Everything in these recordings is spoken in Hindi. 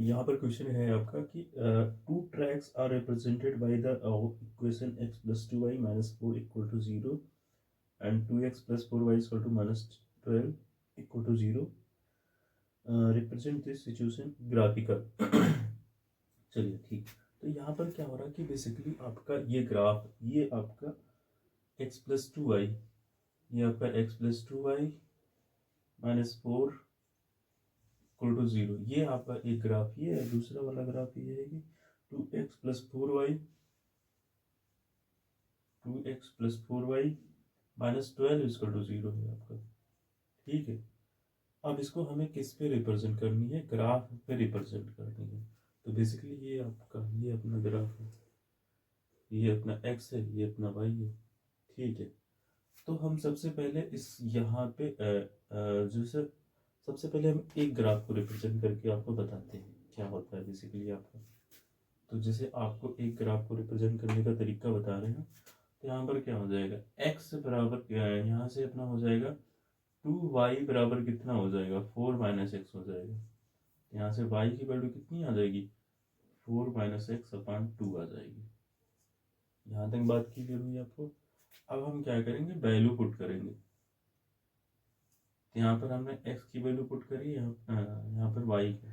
यहाँ पर क्वेश्चन है आपका कि two tracks are represented by the equation x plus two y minus four equal to zero and two x plus four y equal to minus 12 equal to zero. Represent this situation graphical. चलिए ठीक। तो यहाँ पर क्या हो रहा है कि बेसिकली आपका ये ग्राफ, ये आपका x प्लस टू वाई, ये आपका x plus two y minus four equal to zero, ये आपका एक ग्राफ ये है। दूसरा वाला ग्राफ ये है कि two x plus four y, two x plus four y minus 12 equal to zero है आपका। ठीक है। अब इसको हमें किस पे रिप्रेजेंट करनी है? ग्राफ पे रिप्रेजेंट करनी है। तो बेसिकली ये आपका, ये अपना ग्राफ है, ये अपना x है, ये अपना y है। ठीक है। तो हम सबसे पहले इस यहाँ पे जैसे सबसे पहले हम एक ग्राफ को रिप्रेजेंट करके आपको बताते हैं क्या होता है बेसिकली आपका। तो जैसे आपको एक ग्राफ को रिप्रेजेंट करने का तरीका बता रहे हैं। तो यहाँ पर क्या हो जाएगा, x बराबर यहाँ से अपना हो जाएगा टू वाई बराबर कितना हो जाएगा, फोर माइनस एक्स हो जाएगा। यहाँ से y की वैल्यू कितनी आ जाएगी, four minus x upon two आ जाएगी। यहाँ तक बात क्लियर हुई आपको? अब हम क्या करेंगे, वैल्यू पुट करेंगे। यहाँ पर हमने x की वैल्यू पुट करी, यहाँ पर y की।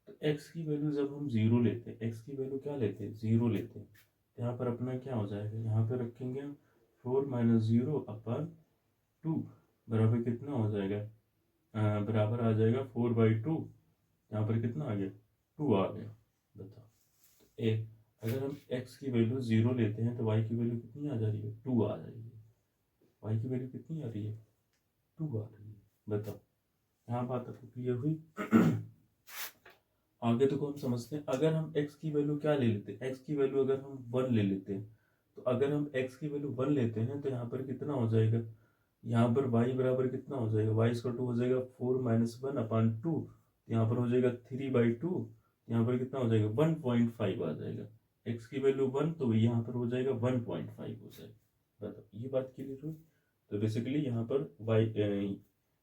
तो x की वैल्यू जब हम जीरो लेते हैं, x की वैल्यू क्या लेते हैं, जीरो लेते हैं, तो यहाँ पर अपना क्या हो जाएगा, यहाँ पर रखेंगे हम four minus zero upon two बराबर कितना हो जाएगा, बराबर आ जाएगा फोर बाई टू। यहाँ पर कितना आ गया, टू आ गया। बताओ। तो एक, अगर हम x की वैल्यू जीरो लेते हैं तो y की वैल्यू कितनी आ जा रही है, टू आ रही है। y की वैल्यू कितनी आ रही है, टू आ रही है। बताओ, यहाँ बात आपको क्लियर हुई? आगे तो को हम समझते हैं। अगर हम x की वैल्यू क्या ले लेते हैं, x की वैल्यू अगर हम वन ले लेते हैं, तो अगर हम x की वैल्यू वन लेते हैं तो यहाँ पर कितना हो जाएगा, यहाँ पर y बराबर कितना हो जाएगा, y इसका टू हो जाएगा four minus one upon two, यहाँ पर हो जाएगा थ्री बाई टू, यहाँ पर कितना हो जाएगा 1.5 आ जाएगा। x की वैल्यू वन तो यहाँ पर हो जाएगा 1.5 हो जाएगा। बताओ, ये बात क्लियर हुई? तो बेसिकली यहाँ पर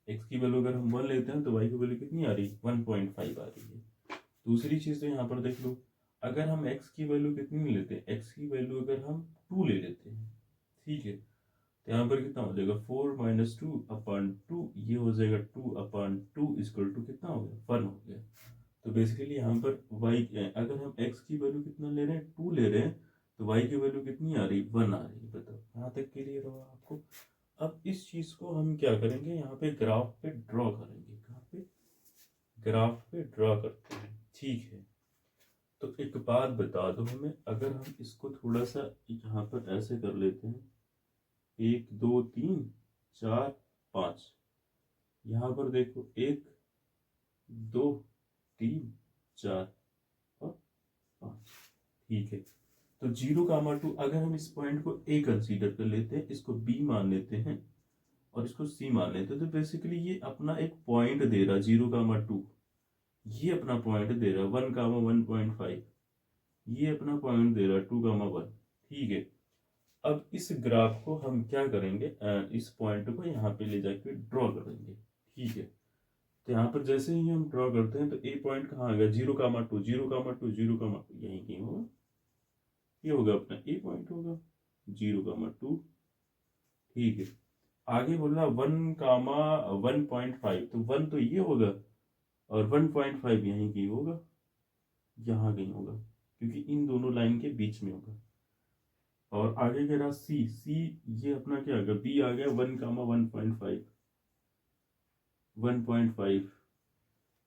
x की वैल्यू अगर हम वन लेते हैं तो y की वैल्यू कितनी आ रही है, 1.5 आ रही है। दूसरी चीज तो यहाँ पर देख लो, अगर हम x की वैल्यू कितनी लेते हैं, x की वैल्यू अगर हम टू ले लेते हैं, ठीक है, तो यहाँ पर कितना हो जाएगा, four minus two upon two, ये हो जाएगा two upon two equal to कितना हो गया, वन हो गया। तो बेसिकली यहाँ पर y, अगर हम x की वैल्यू कितना ले रहे हैं, टू ले रहे हैं, तो y की वैल्यू कितनी आ रही, वन आ रही है। बताओ, यहाँ तक क्लियर होगा आपको? अब इस चीज को हम क्या करेंगे, यहाँ पे ग्राफ पे ड्रॉ करेंगे। कहाँ पे, ग्राफ पे ड्रॉ करते हैं। ठीक है। तो एक बात बता दो हमें, अगर हम इसको थोड़ा सा यहाँ पर ऐसे कर लेते हैं, एक दो तीन चार पाँच, यहाँ पर देखो एक दो तीन चार और पाँच। ठीक है। तो जीरो कामा टू, अगर हम इस पॉइंट को ए कंसीडर कर लेते हैं, इसको बी मान लेते हैं और इसको सी मान लेते हैं, तो बेसिकली ये अपना एक पॉइंट दे रहा, जीरो कामा टू, ये अपना पॉइंट दे रहा 1,1.5, ये अपना पॉइंट दे रहा 2,1। ठीक है। अब इस ग्राफ को हम क्या करेंगे, इस पॉइंट को यहाँ पे ले जाके ड्रॉ करेंगे। ठीक है। तो यहाँ पर जैसे ही हम ड्रॉ करते हैं तो ए पॉइंट कहाँ आ गया, zero comma two, zero comma two, zero comma two, यहीं कहीं होगा, ये होगा अपना ए पॉइंट होगा, जीरो कामा टू। ठीक है। आगे बोल रहा 1,1.5, तो वन तो ये होगा और 1.5 यहीं कहीं होगा, यहाँ कहीं होगा, क्योंकि इन दोनों लाइन के बीच में होगा। और आगे कह रहा सी, सी ये अपना क्या आ गया, बी आ गया 1,1.5, 1.5।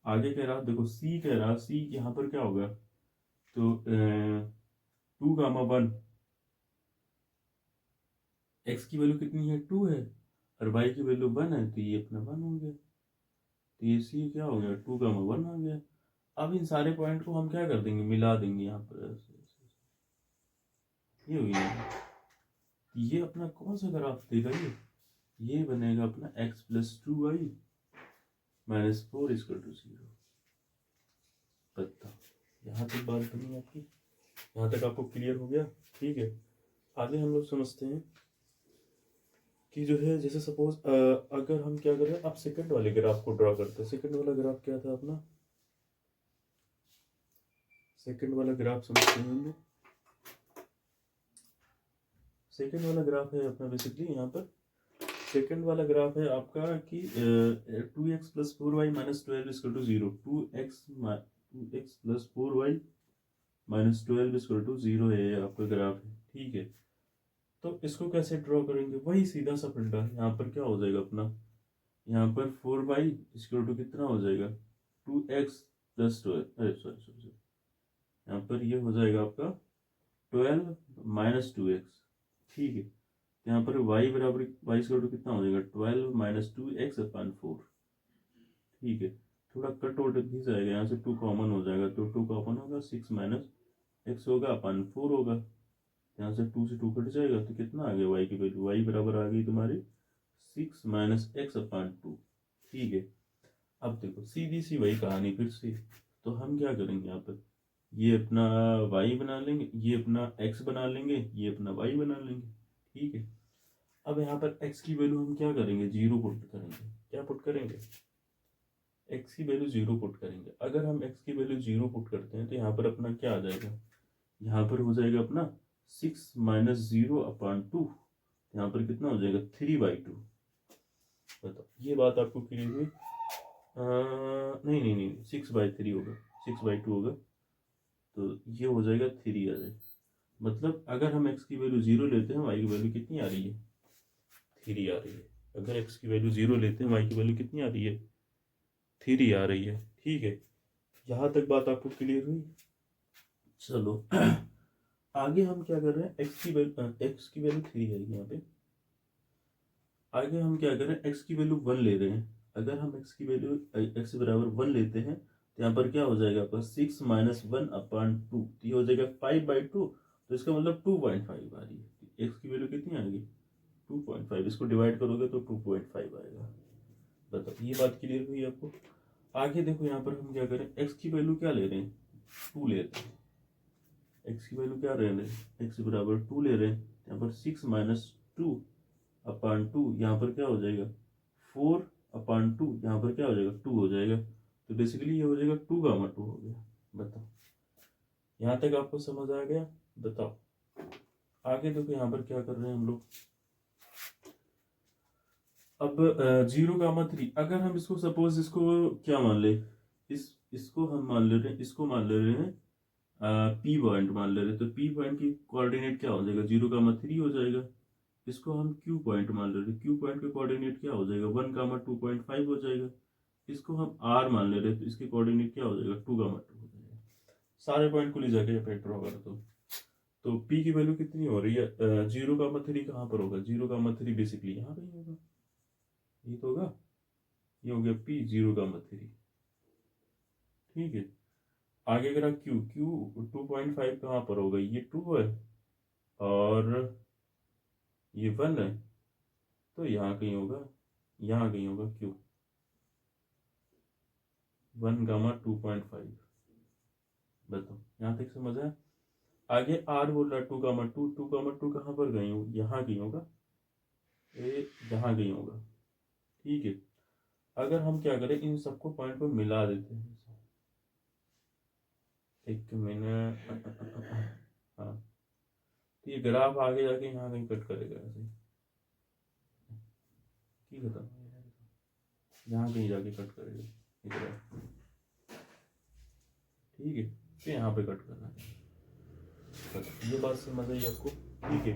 आगे कह रहा देखो सी, कह रहा सी यहाँ पर क्या होगा, तो 2,1, एक्स की वैल्यू कितनी है, टू है, और वाई की वैल्यू वन है, तो ये अपना वन हो गया। तो ये सी क्या हो गया, 2,1 आ गया। अब इन सारे पॉइंट को हम क्या कर देंगे, मिला देंगे यहाँ पर ऐसे ऐसे। ये हो गया। ये अपना कौन सा ग्राफ देगा, ये बनेगा अपना x plus two y minus four equal to zero. पता, यहाँ तक बात बनी आपकी, यहाँ तक आपको क्लियर हो गया? ठीक है। आगे हम लोग समझते हैं कि जो है, जैसे सपोज अगर हम क्या करें, अब सेकंड वाले ग्राफ को ड्रॉ करते हैं। सेकंड वाला ग्राफ क्या था अपना, सेकंड वाला ग्राफ समझते हैं हम लोग। सेकंड वाला ग्राफ है अपना बेसिकली यहाँ पर सेकंड वाला ग्राफ है आपका कि 2x plus 4y minus 12 equal to 0। 2x plus 4y minus 12 equal to 0 है आपका ग्राफ है। ठीक है, तो इसको कैसे ड्रॉ करेंगे, वही सीधा सा फंडा। यहाँ पर क्या हो जाएगा अपना, यहाँ पर 4y इक्वल टू कितना हो जाएगा 2x प्लस 12, अरे सॉरी सॉरी सॉरी, यहाँ पर ये हो जाएगा आपका 12 माइनस 2x। ठीक है, यहाँ पर y बराबर y इक्वल टू कितना हो जाएगा 12 माइनस 2x अपन 4। ठीक है, थोड़ा कट वट भी जाएगा, यहाँ से 2 कॉमन हो जाएगा, तो 2 कॉमन होगा, 6 माइनस x होगा अपन 4 होगा, यहाँ से 2 से 2 कट जाएगा, तो कितना आ गया y की वैल्यू, y बराबर आ गई तुम्हारी 6 माइनस x अपन 2। ठीक है, अब देखो सीधी सी वही कहानी फिर से। तो हम क्या करेंगे, यहाँ पर ये अपना y बना लेंगे, ये अपना x बना लेंगे, ये अपना y बना लेंगे। ठीक है, अब यहाँ पर x की वैल्यू हम क्या करेंगे, 0 पुट करेंगे। क्या पुट करेंगे, x की वैल्यू 0 पुट करेंगे। अगर हम x की वैल्यू 0 पुट करते हैं तो यहाँ पर अपना क्या आ जाएगा, यहाँ पर हो जाएगा अपना 6 माइनस 0 अपॉन 2, यहाँ पर कितना हो जाएगा 3/2। बताओ ये बात आपको क्लियर हुई? नहीं नहीं नहीं, 6/3 होगा, 6/2 होगा, तो ये हो जाएगा 3 आ जाएगा। मतलब अगर हम x की वैल्यू 0 लेते हैं, y की वैल्यू कितनी आ रही है 3 आ रही है। अगर x की वैल्यू 0 लेते हैं, y की वैल्यू कितनी आ रही है 3 आ रही है। ठीक है, यहाँ तक बात आपको क्लियर हुई? चलो आगे हम क्या कर रहे हैं, x की वैल्यू 3 आएगी यहाँ पे। आगे हम क्या कर रहे हैं, x की वैल्यू 1 ले रहे हैं। अगर हम x की वैल्यू x बराबर 1 लेते हैं तो यहाँ पर क्या हो जाएगा आपका 6 माइनस 1 अपॉन 2, तो ये हो जाएगा 5/2, तो इसका मतलब 2.5 आ रही है। x की वैल्यू कितनी आएगी 2.5, इसको डिवाइड करोगे तो 2.5 आएगा। बताओ ये बात क्लियर हुई आपको? आगे देखो यहाँ पर हम क्या करें, x की वैल्यू क्या ले रहे हैं 2 ले रहे हैं। x की वैल्यू क्या ले रहे हैं, x बराबर 2 ले रहे हैं, यहाँ पर 6 माइनस 2 अपॉन 2, यहाँ पर क्या हो जाएगा 4 अपॉन 2, यहाँ पर क्या हो जाएगा 2 हो जाएगा। तो बेसिकली ये हो जाएगा 2 हो गया। बताओ यहाँ तक आपको समझ आ गया? बताओ आगे देखो यहाँ पर क्या कर रहे हैं हम लोग। अब 0,3, अगर हम इसको सपोज इसको क्या मान ले, इसको हम मान ले रहे हैं, इसको मान ले रहे हैं P पॉइंट मान ले रहे हैं, तो P पॉइंट की कोऑर्डिनेट क्या हो जाएगा 0,3 हो जाएगा। इसको हम Q पॉइंट मान ले रहे हैं, Q पॉइंट का कोऑर्डिनेट क्या हो जाएगा 1,2.5 हो जाएगा। इसको हम R मान ले रहे हैं, तो इसके कोऑर्डिनेट क्या हो जाएगा 2,2 हो जाएगा। सारे पॉइंट को ले जाके इफेक्ट ड्रॉ कर दो, तो P की वैल्यू कितनी हो रही है 0,3 कहाँ पर होगा, 0,3 बेसिकली यहाँ पे ही होगा, ये तो होगा, ये हो गया P 0,3। ठीक है, आगे अगर Q 2.5 कहाँ पर होगा, ये 2 है और ये 1 है, तो यहाँ कहीं होगा, यहाँ कहीं होगा Q 1,2.5। बताओ यहाँ तक समझ आया? आगे R बोल रहा है 2,2 कहाँ पर गई हूँ, यहाँ कहीं होगा, यहाँ कहीं होगा। ठीक है, अगर हम क्या करें इन सबको पॉइंट को मिला देते हैं, एक मिनट, हाँ, तो ये ग्राफ आगे जाके यहाँ कहीं कट करेगा ऐसे, ठीक है, यहाँ कहीं जाके कट करेगा ये ग्राफ। ठीक है, तो यहाँ पे कट करना है, ये बात समझ आई आपको? ठीक है,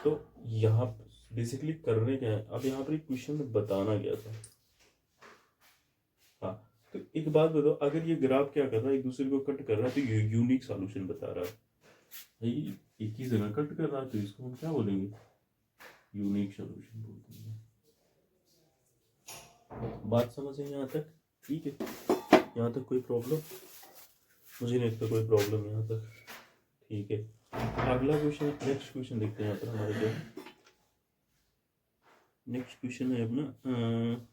तो यहाँ बेसिकली करने क्या है, अब यहाँ पर एक क्वेश्चन में बताना गया था। हाँ, तो एक बात बताओ, अगर ये ग्राफ क्या कर रहा है एक दूसरे को कट कर रहा है, तो ये यूनिक सॉल्यूशन बता रहा है भाई, एक ही जगह कट कर रहा है, तो इसको हम क्या बोलेंगे यूनिक सॉल्यूशन बोलते हैं। बात समझ आई यहाँ तक? ठीक है, यहाँ तक कोई प्रॉब्लम? मुझे नहीं लगता कोई प्रॉब्लम यहाँ तक। ठीक है, अगला क्वेश्चन, नेक्स्ट क्वेश्चन देखते हैं यहाँ पर हमारे क्या। नेक्स्ट क्वेश्चन है अपना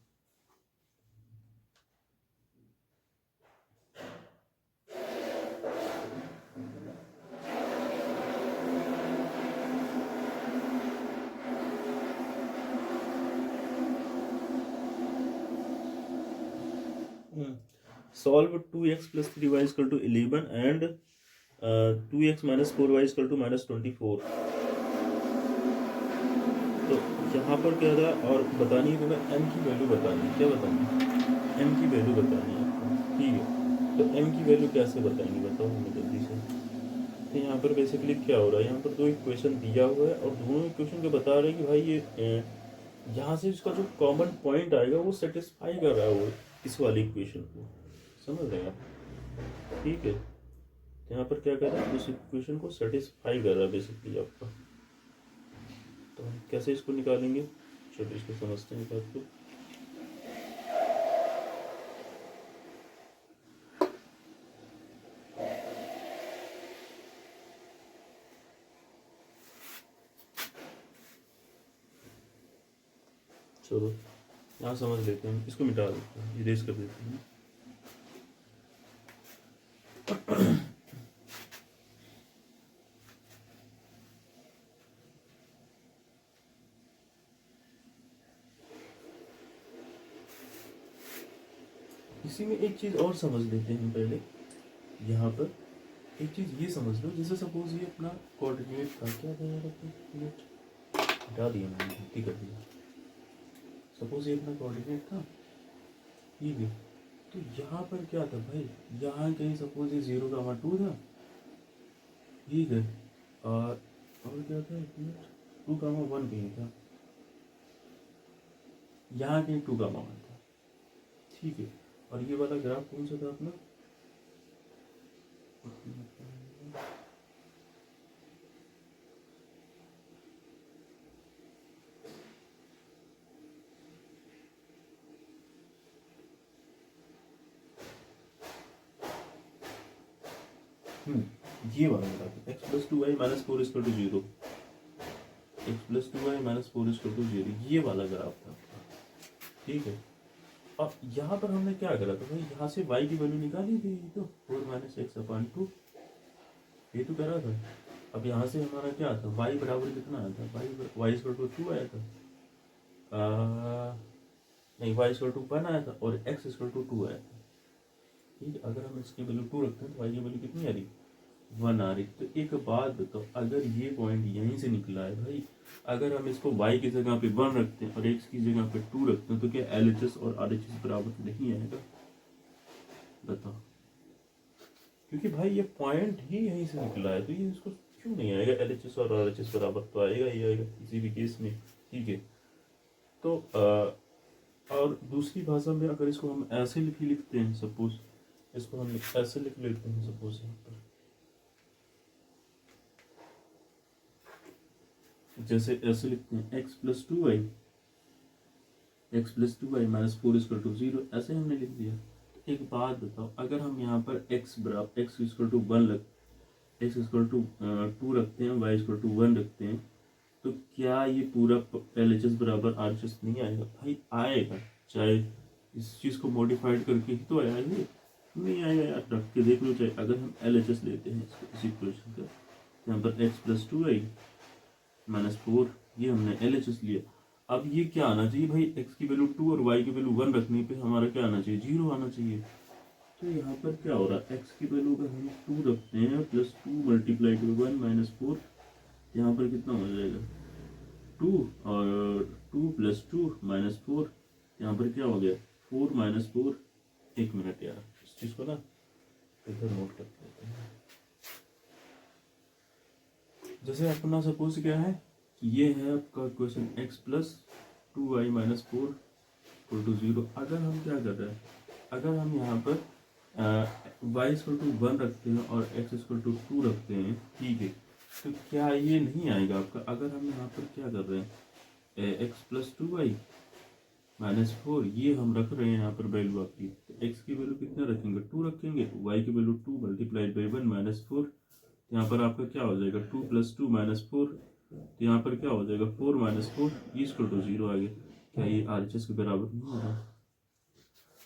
solve 2x + 3y = 11 and 2x - 4y = -24। तो यहाँ पर क्या था, और बतानी है तुम्हें m की वैल्यू बतानी है। क्या बतानी है? m की वैल्यू बतानी है आपको, ठीक है। तो m की वैल्यू कैसे बताएंगे बताओ हमें जल्दी से। तो यहाँ पर बेसिकली क्या हो रहा है, यहाँ पर दो इक्वेशन दिया हुआ है और दोनों इक्वेशन को बता रहे हैं कि भाई ये यहाँ से इसका जो कॉमन पॉइंट आएगा वो सेटिस्फाई कर रहा है वो इस वाली इक्वेशन को, समझ रहे हैं आप? ठीक है, तो यहाँ पर क्या कर रहा है, उस इक्वेशन को सेटिस्फाई कर रहा है बेसिकली आपका। तो हम कैसे इसको निकालेंगे, चलो इसको समझते हैं बात को। चलो यहाँ समझ लेते हैं, इसको मिटा देते हैं, इरेज कर देते हैं। इसी में एक चीज़ और समझ लेते हैं पहले। यहाँ पर एक चीज़ ये समझ लो, जैसे सपोज ये अपना कोऑर्डिनेट था, क्या था यार अपना, हटा दिया मैंने, गलती कर दिया। सपोज ये अपना कोऑर्डिनेट था, ठीक है। तो यहाँ पर क्या था भाई, यहाँ कहीं सपोज ये 0, 2 था, ठीक है। और क्या था, 2, 1 कहीं था, यहाँ कहीं 2, 1 था, ठीक है। और ये वाला ग्राफ कौन सा था अपना, ये वाला graph, x + 2y - 4 = 0, x + 2y - 4 = 0, ये वाला ग्राफ था, ठीक है। अब यहाँ पर हमने क्या करा था भाई, यहाँ से y की वैल्यू निकाली थी, तो 4 - x/2, ये तो करा था। अब यहाँ से हमारा क्या था, y बराबर कितना आया था, y = 2 आया था, नहीं y = 1 आया था और x = 2 आया था, ठीक है। अगर हम इसकी वैल्यू 2 रखते हैं तो y की वैल्यू कितनी आ रही, 1 आ रही। तो एक बात बताओ, अगर ये पॉइंट यहीं से निकला है भाई, अगर हम इसको y की जगह पे 1 रखते हैं और x की जगह पे 2 रखते हैं, तो क्या LHS और RHS बराबर नहीं आएगा, बताओ? क्योंकि भाई ये पॉइंट ही यहीं से निकला है, तो ये इसको क्यों नहीं आएगा, LHS और RHS बराबर तो आएगा ही आएगा किसी भी केस में, ठीक है। तो और दूसरी भाषा में अगर इसको हम ऐसे लिखते हैं, सपोज इसको हम ऐसे लिख लेते हैं, सपोज यहाँ पर जैसे ऐसे लिखते हैं, x + 2y - 4 = 0, ऐसे हमने लिख दिया। तो एक बात बताओ, अगर हम यहाँ पर x = 1 x = 2 रखते हैं, y = 1 रखते हैं, तो क्या ये पूरा LHS बराबर RHS नहीं आएगा? भाई आएगा, चाहे इस चीज़ को मॉडिफाइड करके ही तो आया है, नहीं आएगा यार, रख के देख लो। चाहे अगर हम LHS लेते हैं इस इक्वेशन का, यहाँ पर x + 2y - 4, ये हमने LHS लिया। अब ये क्या आना चाहिए भाई, x की वैल्यू 2 और y की वैल्यू 1 रखने पे हमारा क्या आना चाहिए, 0 आना चाहिए। तो यहाँ पर क्या हो रहा है, x की वैल्यू अगर हम 2 रखते हैं +2 × 1 - 4, यहाँ पर कितना हो जाएगा, 2, और 2 + 2 - 4, यहाँ पर क्या हो गया, 4 - 4। एक मिनट यार, इस चीज़ को ना इधर नोट कर लेते हैं। जैसे अपना सपोज क्या है, ये है आपका क्वेश्चन, x + 2y - 4 = 0। अगर हम क्या कर रहे हैं, अगर हम यहाँ पर y = 1 रखते हैं और x = 2 रखते हैं, ठीक है, तो क्या ये नहीं आएगा आपका? अगर हम यहाँ पर क्या कर रहे हैं, x + 2y - 4, ये हम रख रहे हैं यहाँ पर वैल्यू आपकी, तो x की वैल्यू कितना रखेंगे, 2 रखेंगे, y की वैल्यू 2 × 1 - 4, यहाँ पर आपका क्या हो जाएगा, 2 + 2 - 4, तो यहाँ पर क्या हो जाएगा, 4 - 4, ये = 0 आ गया। क्या ये RHS के बराबर नहीं होगा?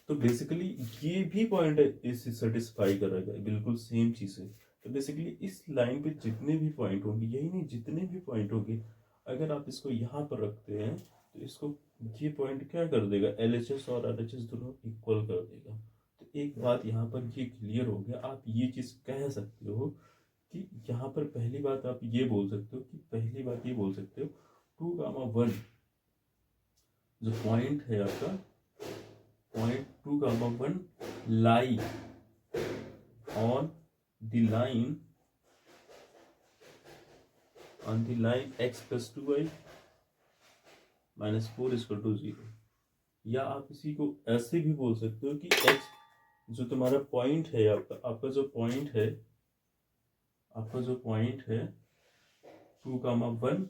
तो बेसिकली ये भी पॉइंट इसे सेटिस्फाई करेगा, बिल्कुल सेम चीज़ है। तो बेसिकली इस लाइन पे जितने भी पॉइंट होंगे, यही नहीं जितने भी पॉइंट होंगे, अगर आप इसको यहाँ पर रखते हैं तो इसको ये पॉइंट क्या कर देगा, LHS और RHS दोनों इक्वल कर देगा। तो एक बात यहाँ पर ये क्लियर हो गया, आप ये चीज़ कह सकते हो कि यहाँ पर पहली बात आप ये बोल सकते हो कि पहली बात ये बोल सकते हो 2, 1 जो पॉइंट है आपका, point 2, 1 lie on the line x + 2y - 4 = 0। या आप इसी को ऐसे भी बोल सकते हो कि x जो तुम्हारा पॉइंट है, आपका जो पॉइंट है, 2, 1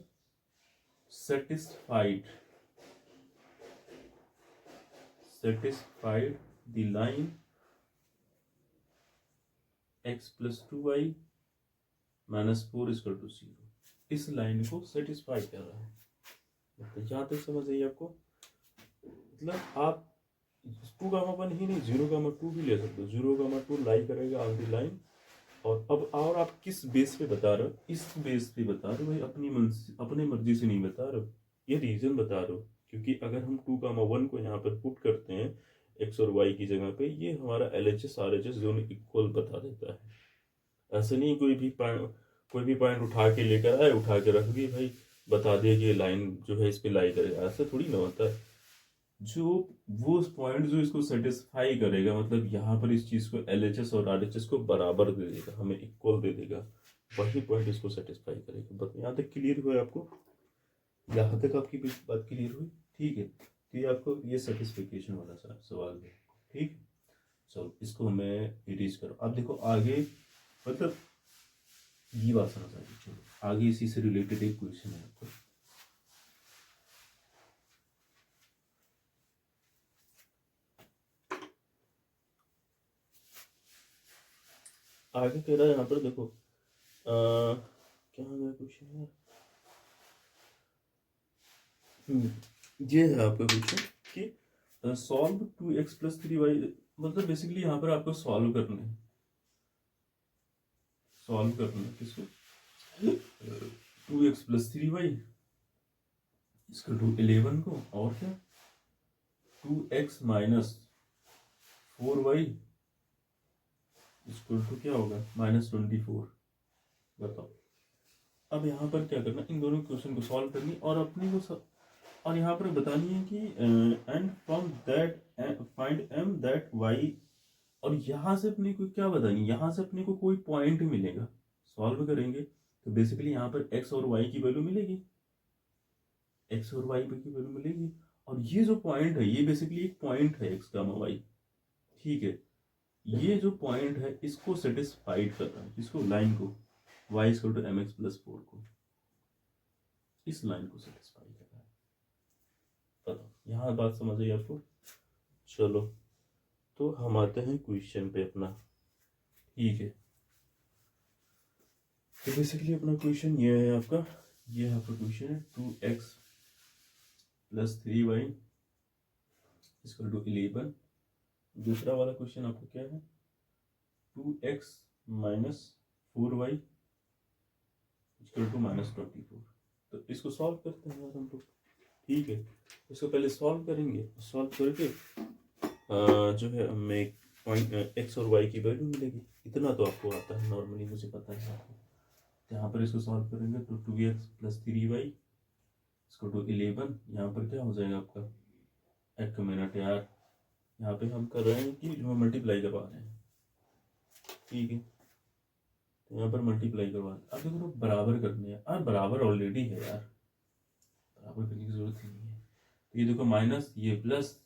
satisfied the line x + 2y - 4 = 0। इस लाइन को सेटिस्फाई कर रहा है। मतलब यहाँ तक समझ आई आपको? मतलब आप 2, 1 ही नहीं 0, 2 भी ले सकते हो। 0, 2 लाई करेगा ऑन दी लाइन। और आप किस बेस पे बता रहे हो? इस बेस पे बता रहे हो भाई, अपनी मर्जी से नहीं बता रहे हो, ये रीजन बता रहे हो। क्योंकि अगर हम 2, 1 को यहाँ पर पुट करते हैं एक्स और वाई की जगह पे, ये हमारा LHS RHS दोनों इक्वल बता देता है। ऐसे नहीं कोई भी पॉइंट उठा के लेकर आए, उठा के रख दिए भाई, बता दिया कि ये लाइन जो है इस पे लाई करेगा, ऐसा थोड़ी ना होता है। जो वो पॉइंट जो इसको सेटिस्फाई करेगा, मतलब यहाँ पर इस चीज को LHS और RHS को बराबर दे देगा, हमें इक्वल दे देगा, वही पॉइंट इसको सेटिस्फाई करेगा। बस यहाँ तक क्लियर हुआ आपको? यहाँ तक आपकी बात क्लियर हुई? ठीक है, तो ये आपको ये सेटिस्फिकेशन वाला सवाल है। ठीक, चलो इसको मैं इरेज करूँ। अब देखो आगे, मतलब ये बात समझ आ गई। चलो आगे इसी से रिलेटेड एक क्वेश्चन है आपको। आगे कह रहा है यहाँ पर, देखो क्या है क्वेश्चन है, ये है आपका क्वेश्चन कि सॉल्व 2x + 3y। मतलब बेसिकली यहाँ पर आपको सॉल्व करना है किसको? 2x + 3y = 11 को, और क्या 2x - 4y = क्या होगा -24। बताओ अब यहाँ पर क्या करना, इन दोनों क्वेश्चन को सॉल्व करनी और अपने को और यहाँ पर बतानी है कि and from that find m that y। और यहाँ से अपने को क्या बतानी, यहाँ से अपने को कोई पॉइंट मिलेगा, सॉल्व करेंगे तो बेसिकली यहाँ पर x और y की वैल्यू मिलेगी, और ये जो पॉइंट है ये बेसिकली एक पॉइंट है x, y। ठीक है, ये जो पॉइंट है इसको सेटिस्फाइड कर रहा है, इसको लाइन को y = mx + 4 को, इस लाइन को सेटिस्फाई कर रहा है। बताओ यहाँ बात समझ आई आपको? चलो तो हम आते हैं क्वेश्चन पे अपना। ठीक है, तो बेसिकली अपना क्वेश्चन ये है आपका, ये आपका क्वेश्चन है 2x + 3y = 11। दूसरा वाला क्वेश्चन आपको क्या है, 2x - 4y = -24। तो इसको सॉल्व करते हैं यार हम लोग। ठीक है, इसको पहले सॉल्व करेंगे, सॉल्व करके जो है हमें पॉइंट x और y की वैल्यू मिलेगी। इतना तो आपको आता है नॉर्मली, मुझे पता है आपको। यहाँ पर इसको सॉल्व करेंगे तो 2x + 3y = 11। यहाँ पर क्या हो जाएगा आपका, एक मिनट यार, यहाँ पे हम कर रहे हैं कि जो मल्टीप्लाई करवा रहे हैं। ठीक है, तो यहाँ पर मल्टीप्लाई करवा रहे हैं। अब देखो बराबर करने हैं, और बराबर ऑलरेडी है यार, बराबर करने की जरूरत ही नहीं है। तो ये देखो माइनस, ये प्लस,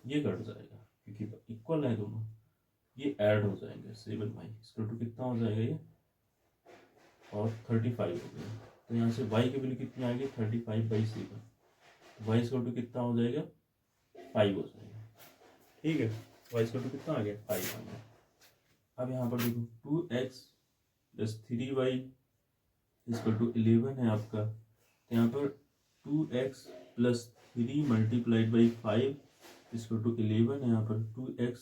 ये कट जाएगा क्योंकि इक्वल है दोनों, ये ऐड हो जाएंगे। 7y = कितना हो जाएगा ये, और 35 हो गया। तो यहाँ से y की वैल्यू कितनी आएगी, 35/7। y = कितना हो जाएगा, 5 हो जाएगा। ठीक है, y = कितना आ गया, 5 आ गया। अब यहाँ पर देखो 2x + 3y = 11 है आपका। तो यहाँ पर 2x + 3 × 5 = 11 है। यहाँ पर 2x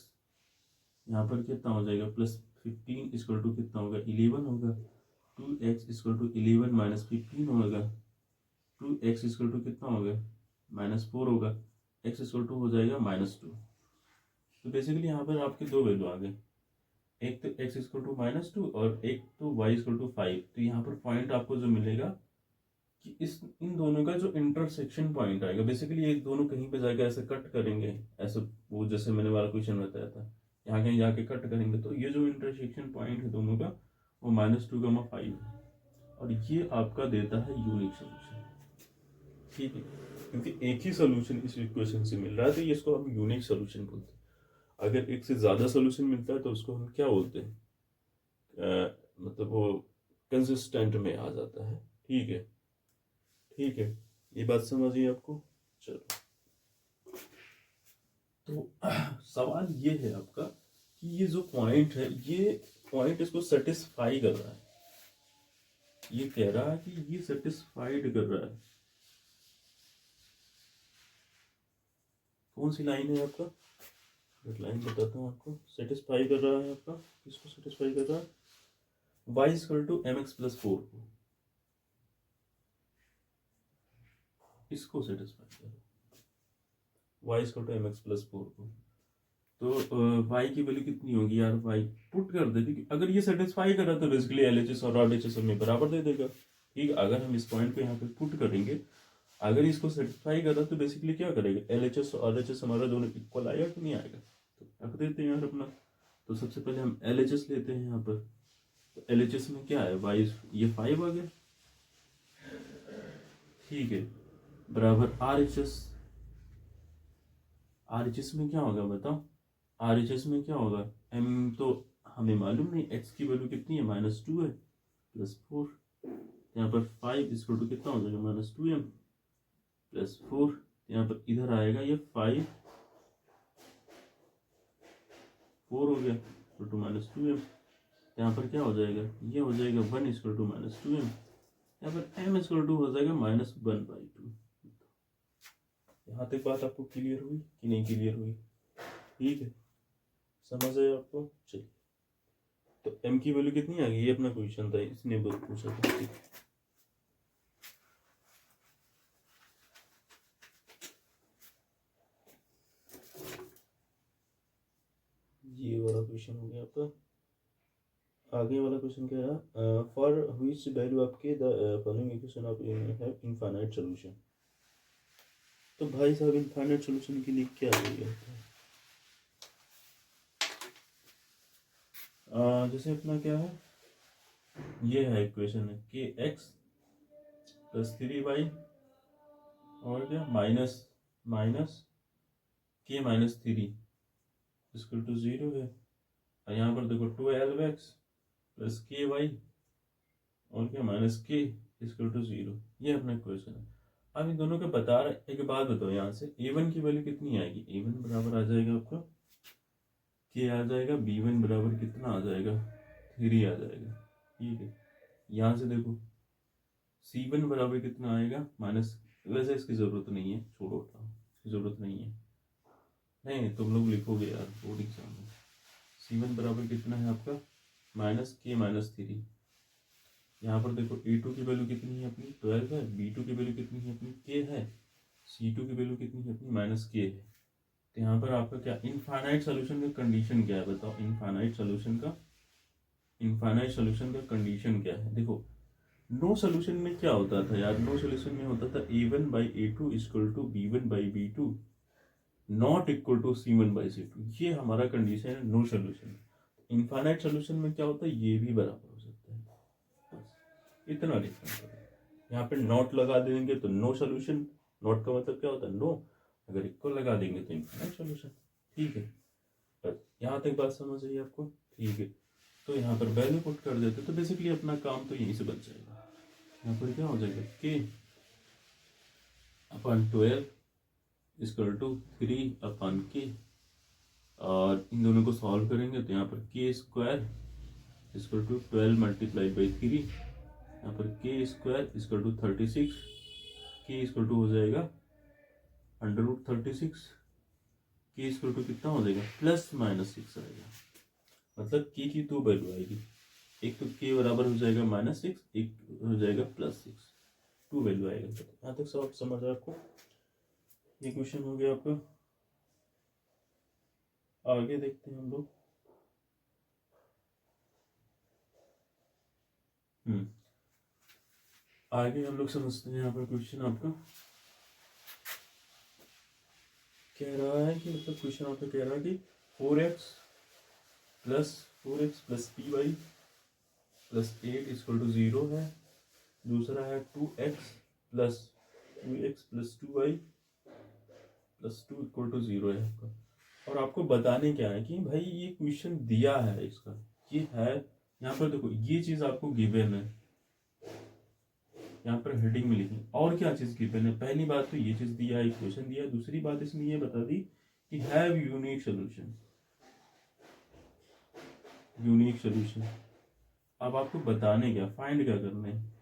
यहाँ पर कितना हो जाएगा, +15 = कितना होगा, 11 होगा। 2x = 11 - 15 होगा। 2x = कितना होगा, -4 होगा। x = हो जाएगा -2। तो बेसिकली यहाँ पर आपके दो वैल्यू आ गए, एक तो x इक्वल टू -2 और एक तो y इक्वल टू 5। तो यहाँ पर पॉइंट आपको जो मिलेगा कि इस इन दोनों का जो इंटरसेक्शन पॉइंट आएगा, बेसिकली ये दोनों कहीं पे जाकर ऐसे कट करेंगे, ऐसे वो जैसे मैंने वाला क्वेश्चन बताया था, यहाँ कहीं जाके कट करेंगे, तो ये जो इंटरसेक्शन पॉइंट है दोनों का वो -2, 5 है, और ये आपका देता है यूनिक सोल्यूशन। ठीक है, क्योंकि एक ही सोल्यूशन इस इक्वेशन से मिल रहा है तो ये इसको हम यूनिक सोल्यूशन बोलते हैं। अगर एक से ज्यादा सोल्यूशन मिलता है तो उसको हम क्या बोलते हैं, मतलब वो कंसिस्टेंट में आ जाता है। ठीक है, ठीक है, ये बात समझ आई आपको। चलो, तो सवाल ये है आपका कि ये जो पॉइंट है, ये पॉइंट इसको सेटिस्फाई कर रहा है, ये कह रहा है कि ये सेटिस्फाइड कर रहा है। कौन सी लाइन है आपका, लाइन बताता हूँ आपको। सेटिस्फाई कर रहा है आपका, किसको सेटिस्फाई कर रहा है, y equal to mx plus 4 को, इसको सेटिस्फाई कर रहा है, y equal to mx plus 4 को। तो y की वैल्यू कितनी होगी यार, y पुट कर दे, क्योंकि अगर ये सेटिस्फाई कर रहा है तो बेसिकली LHS और RHS हमें बराबर दे देगा। ठीक, अगर हम इस पॉइंट को यहाँ पे पुट करेंगे, अगर इसको सेटिस्फाई कर रहा है तो बेसिकली क्या करेगा, LHS और RHS हमारा दोनों इक्वल आएगा कि नहीं आएगा, तो रख देते हैं यार अपना। तो सबसे पहले हम LHS लेते हैं यहाँ पर, तो LHS में क्या है, y ये 5 आ गया। ठीक है, बराबर RHS में क्या होगा बताओ, RHS में क्या होगा, m तो हमें मालूम नहीं, x की वैल्यू कितनी है, -2 है प्लस 4, यहाँ पर 5 इसको टू कितना हो जाएगा, -2m प्लस 4, यहाँ पर इधर आएगा ये 5 4 हो गया तो टू -2m, यहाँ पर क्या हो जाएगा, ये हो जाएगा 1 इक्वल टू -2m, यहाँ पर m इक्वल टू हो जाएगा -1/2। यहाँ तक बात आपको क्लियर हुई कि नहीं क्लियर हुई, ठीक है, समझ आया आपको। चलिए, तो m की वैल्यू कितनी आ गई, ये अपना क्वेश्चन था, इसने पूछा था। ठीक, ये वाला क्वेश्चन हो गया आपका। आगे वाला क्वेश्चन क्या है, फॉर व्हिच वैल्यू आपके the following equation of have infinite solution. तो भाई साहब इनफाइनाइट सॉल्यूशन के लिए क्या चाहिए होता है, जैसे अपना क्या है, ये है इक्वेशन है कि x प्लस 3y और क्या minus k minus 3 equal to 0 है, और यहाँ पर देखो 12x प्लस के वाई और क्या माइनस के इक्वल टू 0, ये अपना क्वेश्चन है। अब इन दोनों को बता रहे, एक बात बताओ, यहाँ से a1 की वैल्यू कितनी आएगी, a1 बराबर आ जाएगा आपका k आ जाएगा, b1 बराबर कितना आ जाएगा, 3 आ जाएगा। ठीक है, यहाँ से देखो c1 बराबर कितना आएगा, माइनस, वैसे इसकी जरूरत नहीं है, छोड़ो हटाओ, इसकी जरूरत नहीं है, नहीं तुम लोग लिखोगे यार बोर्ड एग्जाम में। c1 बराबर कितना है आपका, -k -3। यहाँ पर देखो a2 की वैल्यू कितनी है अपनी, 12 है, b2 की वैल्यू कितनी है अपनी, k है, c2 की वैल्यू कितनी है अपनी, -k है। तो यहाँ पर आपका क्या इनफाइनाइट सोल्यूशन का कंडीशन क्या है बताओ, इनफाइनाइट सोल्यूशन का कंडीशन क्या है। देखो नो सोल्यूशन में क्या होता था यार, नो सोल्यूशन में होता था a1/a2 equal to b1/b2 not equal to c1/c2, ये हमारा कंडीशन है नो सोल्यूशन। इनफाइनाइट सोल्यूशन में क्या होता है, ये भी बराबर हो सकता है, बस इतना डिफरेंस है। यहाँ पे नॉट लगा देंगे तो नो सोल्यूशन, नॉट का मतलब क्या होता है, नो, अगर इक्वल लगा देंगे तो इनफाइनाइट सोल्यूशन। ठीक है, बस यहाँ तक बात समझ आई आपको। ठीक है, तो यहाँ पर वैल्यू पुट कर देते तो बेसिकली अपना काम तो यहीं से बच जाएगा। यहाँ पर क्या हो जाएगा, k upon 12 equal to 3/k, और इन दोनों को सॉल्व करेंगे तो यहाँ पर k square equal to 12 multiplied by 3, यहाँ पर k square equal to 36, k equal to हो जाएगा √36, k इक्वल टू कितना हो जाएगा, +-6 आएगा, मतलब k की दो वैल्यू आएगी, एक तो k बराबर हो जाएगा -6, एक हो जाएगा +6, 2 वैल्यू आएगा। यहाँ तक सब समझ रहे आपको, ये क्वेश्चन हो गया आपका। आगे देखते हैं हम लोग। आगे हम लोग समझते हैं। यहाँ पर क्वेश्चन आपका कह रहा है कि मतलब क्वेश्चन आपका कह रहा है कि 4x plus p y plus 8 equal to 0 है। दूसरा है 2x plus 2y plus 2 equal to 0 है आपका। और आपको बताने क्या है कि भाई ये क्वेश्चन दिया है इसका, ये है यहाँ पर देखो, ये चीज आपको गिवन है, यहाँ पर हेडिंग में लिखी। और क्या चीज गिवन है? पहली बात तो ये चीज दिया है, इक्वेशन दिया है। दूसरी बात इसमें ये बता दी कि have unique solution, unique solution. अब आपको बताने क्या, फाइंड क्या करने हैं?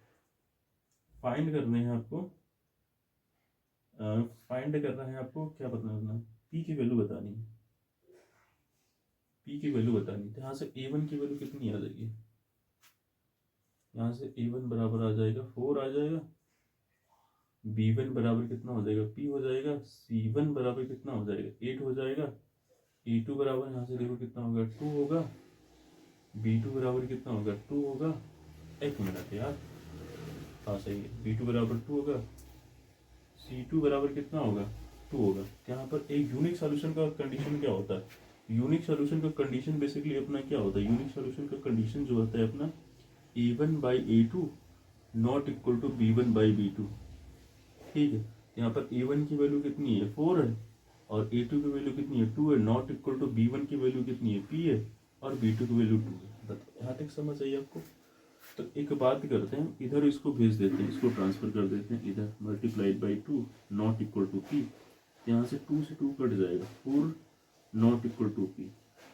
फाइंड करने हैं आपको, फाइंड करना है आपको, क्या बताना है? पी की वैल्यू बतानी है, पी की वैल्यू बतानी है। यहाँ से a1 की वैल्यू कितनी आ जाएगी? यहाँ से a1 बराबर आ जाएगा 4 आ जाएगा, b1 बराबर कितना हो जाएगा? p हो जाएगा, c1 बराबर कितना हो जाएगा? 8 हो जाएगा, e2 बराबर यहाँ से देखो कितना होगा? 2 होगा, b2 बराबर कितना होगा? 2 होगा। एक मिनट यार, हाँ सही है, b2 बराबर 2 होगा, c2 बराबर कितना होगा? 2 होगा। यहाँ पर एक यूनिक सॉल्यूशन का कंडीशन क्या होता है? यूनिक सॉल्यूशन का कंडीशन बेसिकली अपना क्या होता है? यूनिक सॉल्यूशन का कंडीशन जो होता है अपना a1 by a2 not equal to b1 by b2। ठीक है, यहाँ पर a1 की वैल्यू कितनी है? 4 है, और a2 की वैल्यू कितनी है? 2 है। नॉट इक्वल टू b1 की वैल्यू कितनी है? p है, और b2 की वैल्यू 2 है। यहाँ तक समझ आई आपको? तो एक बात करते हैं, इधर इसको भेज देते हैं, इसको ट्रांसफर कर देते हैं इधर, multiplied by 2 not equal to p। यहाँ से 2 से 2 कट जाएगा, 4 नॉट इक्वल टू p।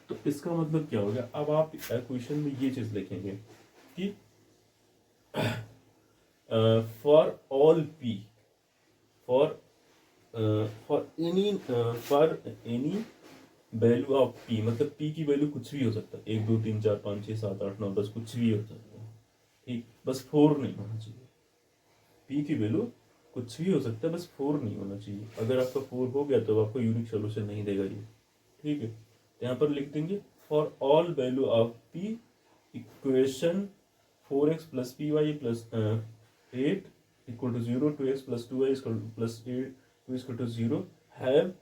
तो इसका मतलब क्या हो गया? अब आप क्वेश्चन में ये चीज लिखेंगे कि for all p, for any value of p, मतलब p की वैल्यू कुछ भी हो सकता है, 1 2 3 4 5 6 7 8 9 10, कुछ भी हो सकता है। ठीक, बस 4 नहीं होना चाहिए। p की वैल्यू कुछ भी हो सकता है, बस 4 नहीं होना चाहिए। अगर आपका 4 हो गया तो आपको यूनिक सोल्यूशन नहीं देगा ये। ठीक है, तो यहाँ पर लिख देंगे for all value of p equation 4x plus p y plus 8 equal to 0, 2x plus 2y plus 8 2 equal to 0 have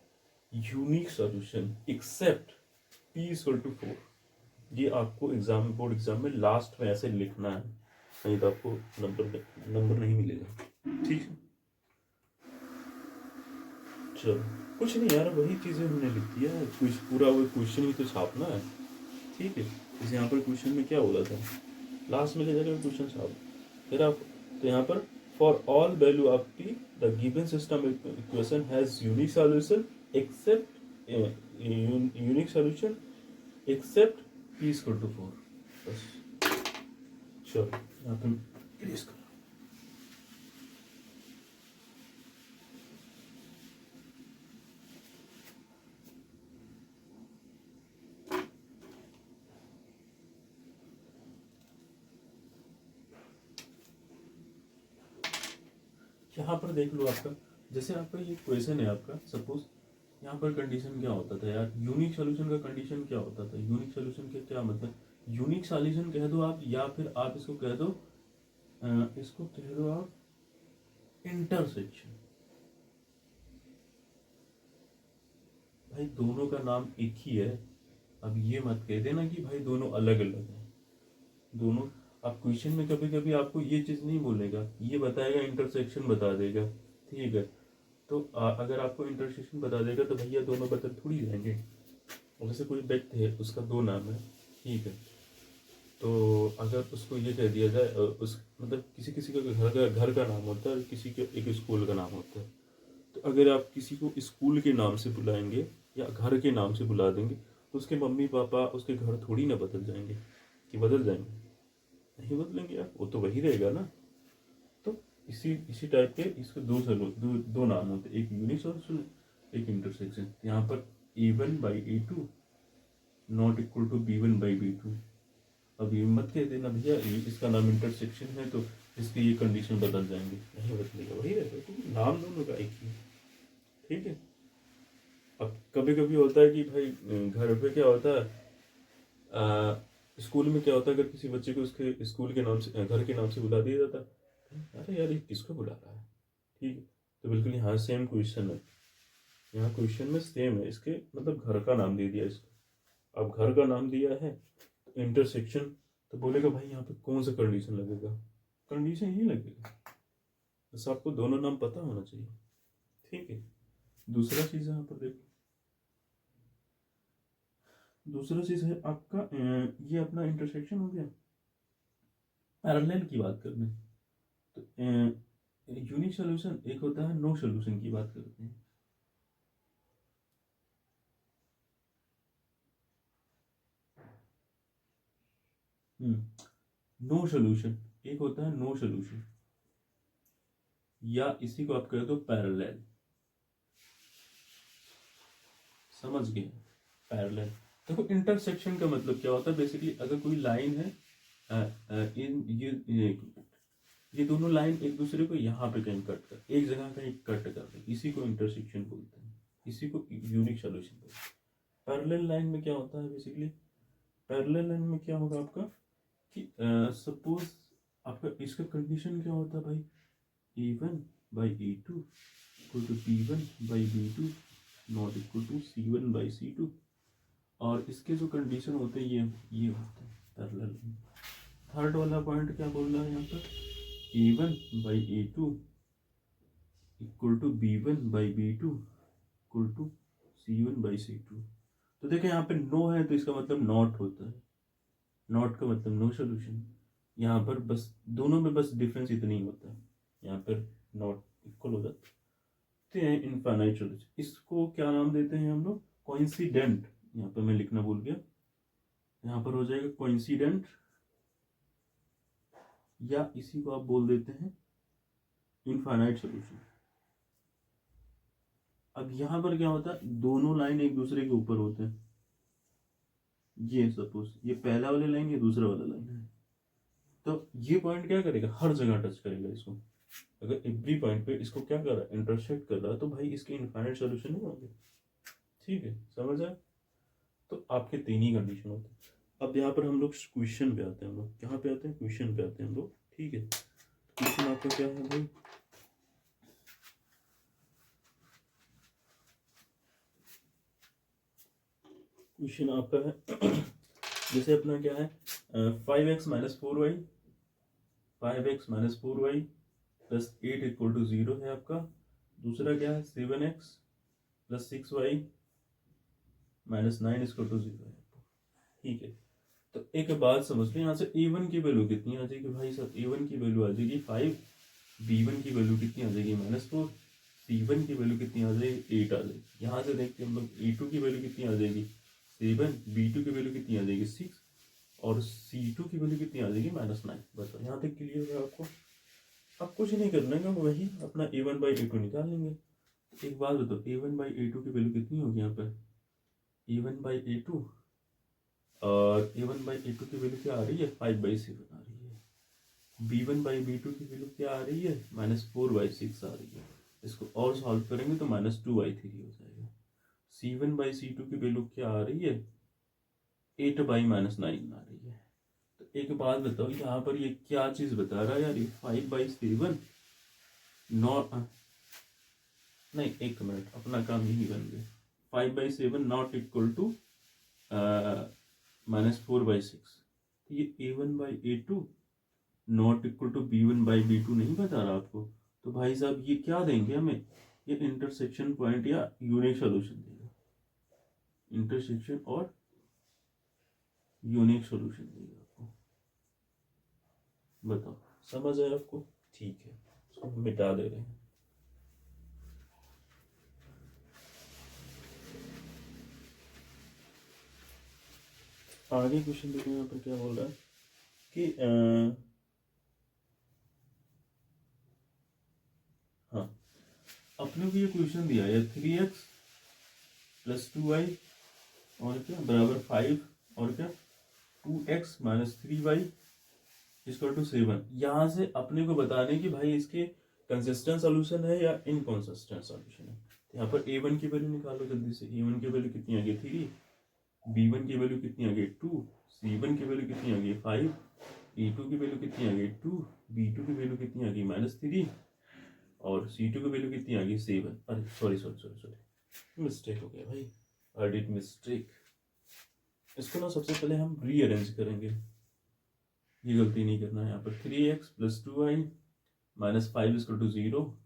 unique solution except p equal to 4। ये आपको एग्जाम, बोर्ड एग्जाम में लास्ट में ऐसे लिखना है, नहीं तो आपको नंबर नहीं मिलेगा। ठीक है, चलो कुछ नहीं यार, वही चीजें हमने लिख दिया है, कुछ पूरा वो क्वेश्चन ही तो छापना है। ठीक है, जैसे यहाँ पर क्वेश्चन में क्या बोला था, लास्ट में ले जाकर क्वेश्चन छाप। फिर आप, तो यहाँ पर for all value of p the given system equation has unique solution except unique solution except p equal to 4। बस चलो यहाँ पर क्लियर करो। यहाँ पर देख लो आपका, जैसे आपका ये क्वेश्चन है आपका, सपोज यहाँ पर कंडीशन क्या होता था यार? यूनिक सॉल्यूशन का कंडीशन क्या होता था? यूनिक सॉल्यूशन के क्या मतलब? यूनिक सॉल्यूशन कह दो आप, या फिर आप इसको कह दो, इसको कह दो आप इंटरसेक्शन। भाई दोनों का नाम एक ही है, अब ये मत कह देना कि भाई दोनों अलग अलग हैं। दोनों, अब क्वेश्चन में कभी कभी आपको ये चीज नहीं बोलेगा, ये बताएगा इंटरसेक्शन बता देगा। ठीक है, तो अगर आपको इंटरसेक्शन बता देगा तो भैया दोनों बदल थोड़ी जाएंगे। जैसे कोई व्यक्ति है, उसका 2 नाम है, ठीक है, तो अगर उसको ये कह दिया जाए, उस मतलब किसी किसी का घर का नाम होता है और किसी के एक स्कूल का नाम होता है। तो अगर आप किसी को स्कूल के नाम से बुलाएंगे या घर के नाम से बुला देंगे तो उसके मम्मी पापा, उसके घर थोड़ी ना बदल जाएंगे, कि बदल जाएंगे? नहीं बदलेंगे यार, वो तो वही रहेगा ना। तो इसी इसी टाइप के इसके दो नाम होते हैं, एक यूनिक सॉल्यूशन, एक इंटरसेक्शन। यहाँ पर a1 by a2 not equal to b1 by b2। अब ये मत कह देना भैया इसका नाम इंटरसेक्शन है तो इसकी ये कंडीशन बदल जाएंगे, नहीं बदलेगा, वही रहेगा, क्योंकि नाम दोनों का एक ही है। ठीक है, अब कभी कभी होता है कि भाई घर पे क्या होता है, स्कूल में क्या होता है, अगर किसी बच्चे को उसके स्कूल के नाम से, घर के नाम से बुला दिया जाता है, अरे यार ये किसको बुला रहा है, ठीक है। तो बिल्कुल यहाँ सेम क्वेश्चन है, यहाँ क्वेश्चन में सेम है, इसके मतलब घर का नाम दे दिया इसको। अब घर का नाम दिया है तो इंटरसेक्शन, तो बोलेगा भाई यहाँ पे कौन सा कंडीशन लगेगा, कंडीशन यही लगेगा, बस आपको दोनों नाम पता होना चाहिए, ठीक है। दूसरा चीज़ यहाँ पर देखो, दूसरा चीज़ है आपका ये अपना इंटरसेक्शन हो गया। पैरेलल की बात करने, तो यूनिक सोल्यूशन एक होता है, नो सोल्यूशन की बात करते हैं। नो सोल्यूशन एक होता है, नो सोल्यूशन, या इसी को आप कह दो पैरेलल, समझ गए, पैरेलल। देखो इंटरसेक्शन का मतलब क्या होता है, बेसिकली अगर कोई लाइन है, इन ये दोनों लाइन एक दूसरे को यहाँ पे कहीं कट कर, एक जगह कहीं कट कर रहे, इसी को इंटरसेक्शन बोलते हैं, इसी को यूनिक सोल्यूशन बोलते हैं। पैरेलल लाइन में क्या होता है, बेसिकली पैरेलल लाइन में क्या होगा आपका कि सपोज आपका इसका कंडीशन क्या होता है भाई, E1 by E2 equal to P1 by B2 not equal to C1 by C2, और इसके जो कंडीशन होते हैं ये होते हैं पैरेलल। थर्ड वाला पॉइंट क्या बोल रहा है यहाँ पर, A1 by A2 equal to B1 by B2 equal to C1 by C2। तो देखिए यहाँ पे नो है तो इसका मतलब नॉट होता है, नॉट का मतलब नो सोल्यूशन। यहाँ पर बस दोनों में बस डिफरेंस इतना ही होता है, यहाँ पर नॉट इक्वल हो जाते हैं इनफाइनाइट सोल्यूशन। इसको क्या नाम देते हैं हम लोग, कोइंसिडेंट, यहाँ पर मैं लिखना भूल गया, यहाँ पर हो जाएगा कोइंसिडेंट, या इसी को आप बोल देते हैं इनफाइनाइट सोल्यूशन। अब यहाँ पर क्या होता है, दोनों लाइन एक दूसरे के ऊपर होते हैं, ये सपोज ये पहला वाला लाइन, ये दूसरा वाला लाइन है, तो ये पॉइंट क्या करेगा, हर जगह टच करेगा इसको। अगर एवरी पॉइंट पे इसको क्या कर रहा है, इंटरसेक्ट कर रहा है, तो भाई इसके इनफाइनाइट सोल्यूशन नहीं होंगे, ठीक है, समझ आए। तो आपके तीन ही कंडीशन होते हैं। अब यहाँ पर हम लोग क्वेश्चन पे आते हैं, हम लोग कहाँ पे आते हैं, क्वेश्चन पे आते हैं हम लोग, ठीक है। क्वेश्चन आपका क्या है भाई, क्वेश्चन आपका है जैसे अपना क्या है, 5x minus 4y, 5x minus 4y plus 8 equal to 0 है आपका। दूसरा क्या है, 7x plus 6y minus 9 equal to 0 है, ठीक है। तो एक बात समझ लो, यहाँ से a1 की वैल्यू कितनी आ जाएगी भाई साहब, a1 की वैल्यू आ जाएगी 5, b1 की वैल्यू कितनी आ जाएगी -4, c1 की वैल्यू कितनी आ जाएगी 8 आ जाएगी। यहाँ से देखते हैं हम लोग a2 की वैल्यू कितनी आ जाएगी 7, b2 की वैल्यू कितनी आ जाएगी 6, और c2 की वैल्यू कितनी आ जाएगी -9। बताओ यहाँ तक क्लियर है आपको। अब कुछ नहीं करना है, वही अपना a1 बाई a2 निकाल लेंगे। एक बात बताओ, a1 बाई a2 की वैल्यू कितनी होगी यहाँ पर, a1 बाई a2, और a1 बाई a2 की वैल्यू क्या आ रही है, 5/7 आ रही है। b1 बाई b2 की वैल्यू क्या आ रही है, -4/6 आ रही है। इसको और सॉल्व करेंगे तो -2/3 हो जाएगा। c1 बाई c2 की वैल्यू क्या आ रही है, 8/-9 आ रही है। तो एक बात बताओ, यहाँ पर ये क्या चीज बता रहा है यार, ये 5/7 नॉट, नहीं एक मिनट, अपना काम यही बन गया, 5/7 नॉट इक्वल टू -4/6। तो ये a1/a2 not equal to b1/b2 नहीं बता रहा आपको, तो भाई साहब ये क्या देंगे हमें, ये इंटरसेक्शन पॉइंट या यूनिक सोल्यूशन देगा, इंटरसेक्शन और यूनिक सोल्यूशन देगा आपको। बताओ समझ आया आपको, ठीक है, इसको मिटा दे रहे हैं। आगे क्वेश्चन देखो, यहाँ पर क्या बोल रहा है कि हाँ, अपने को ये क्वेश्चन दिया है 3x प्लस 2y और क्या बराबर 5, और क्या 2x minus 3y equal to 7। यहाँ से अपने को बताने कि भाई इसके कंसिस्टेंट सॉल्यूशन है या इनकंसिस्टेंट सॉल्यूशन है। यहाँ पर a1 की वैल्यू निकालो जल्दी से। a1 की वैल्यू कितनी आ गई 3, b1 की वैल्यू कितनी आ गई 2, c1 की वैल्यू कितनी आ गई 5, a2 की वैल्यू कितनी आ गई 2, b2 की वैल्यू कितनी आ गई -3 और c2 की वैल्यू कितनी आ गई 7। अरे sorry sorry sorry sorry, mistake हो गया भाई, आई डिड मिस्टेक। इसको ना सबसे पहले हम रीअरेंज करेंगे, ये गलती नहीं करना है। यहाँ पर 3x + 2y - 5 = 0,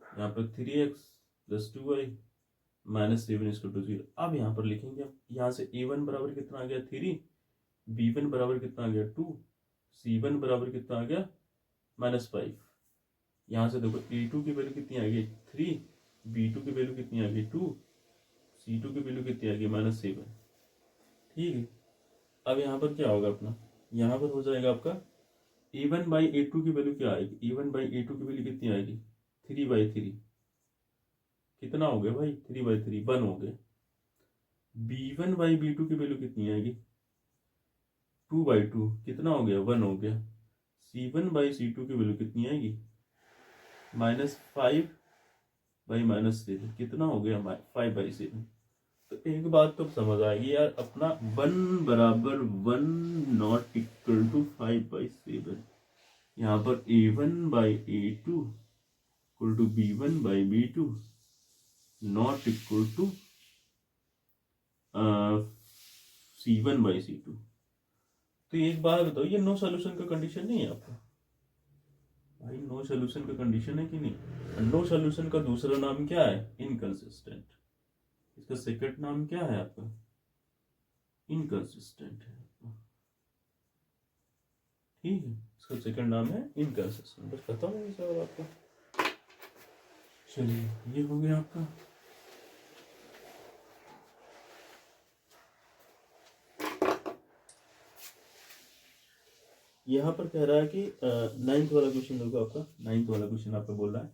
यहाँ पर 3x + 2y - 7 = 0। अब यहाँ पर लिखेंगे हम, यहाँ से a1 बराबर कितना आ गया 3, b1 बराबर कितना आ गया 2, c1 बराबर कितना आ गया -5। यहाँ से देखो a2 की वैल्यू कितनी आ गई 3, b2 की वैल्यू कितनी आ गई 2, c2 की वैल्यू कितनी आ गई -7। ठीक है, अब यहाँ पर क्या होगा अपना, यहाँ पर हो जाएगा आपका a1/a2 की वैल्यू क्या आएगी, a1/a2 की वैल्यू कितनी आएगी 3/3। कितना हो गया भाई 3/3, 1 हो गया। b1/b2 की वैल्यू कितनी आएगी 2/2, कितना हो गया 1 हो गया। c1/c2 की वैल्यू कितनी आएगी -5/-7, कितना हो गया 5/7। तो एक बात तो समझ आएगी यार, अपना 1 बराबर 1 नॉट इक्वल टू 5/7। यहाँ पर a1/a2 equal to b1/b2 not equal to c1/c2। तो एक बात बताओ, ये नो सोल्यूशन का कंडीशन नहीं है आपका भाई, नो सोल्यूशन का कंडीशन है कि नहीं। नो सोल्यूशन का दूसरा नाम क्या है, इनकंसिस्टेंट। इसका सेकंड नाम क्या है आपका, इनकंसिस्टेंट है। ठीक है, इसका सेकंड नाम है इनकंसिस्टेंट। बस खत्म हो गया सवाल आपका। चलिए ये हो गया आपका। यहाँ पर कह रहा है कि 9th वाला क्वेश्चन देखो आपका, 9th वाला क्वेश्चन आपका बोल रहा है,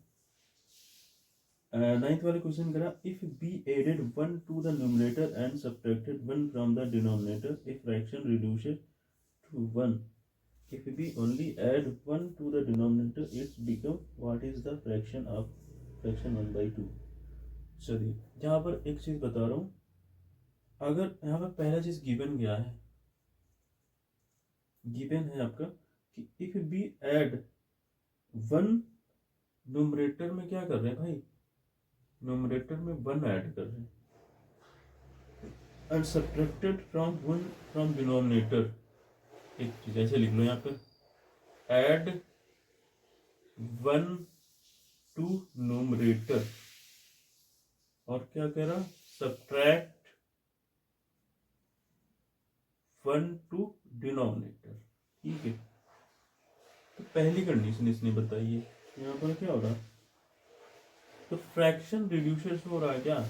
9th वाले क्वेश्चन करा, if b added 1 to the numerator and subtracted 1 from the denominator, a fraction reduces to 1. If b only add 1 to the denominator, it's become what is the fraction of fraction 1/2। चलिए यहाँ पर एक चीज बता रहा हूँ, अगर यहाँ पर पहला चीज गिवन गया है, गिवन है आपका कि इफ बी ऐड 1, न्यूमरेटर में क्या कर रहे हैं भाई, न्यूमरेटर में 1 ऐड कर रहे हैं, and subtracted from 1 from denominator. एक चीज ऐसे लिख लो यहाँ पर, ऐड 1 टू न्यूमरेटर, और क्या कह रहा सब्ट्रैक्ट 1 टू डिनोमिनेटर। ठीक है, तो पहली कंडीशन इसने बताई है, यहाँ पर क्या हो रहा, तो फ्रैक्शन रिड्यूस हो रहा है क्या,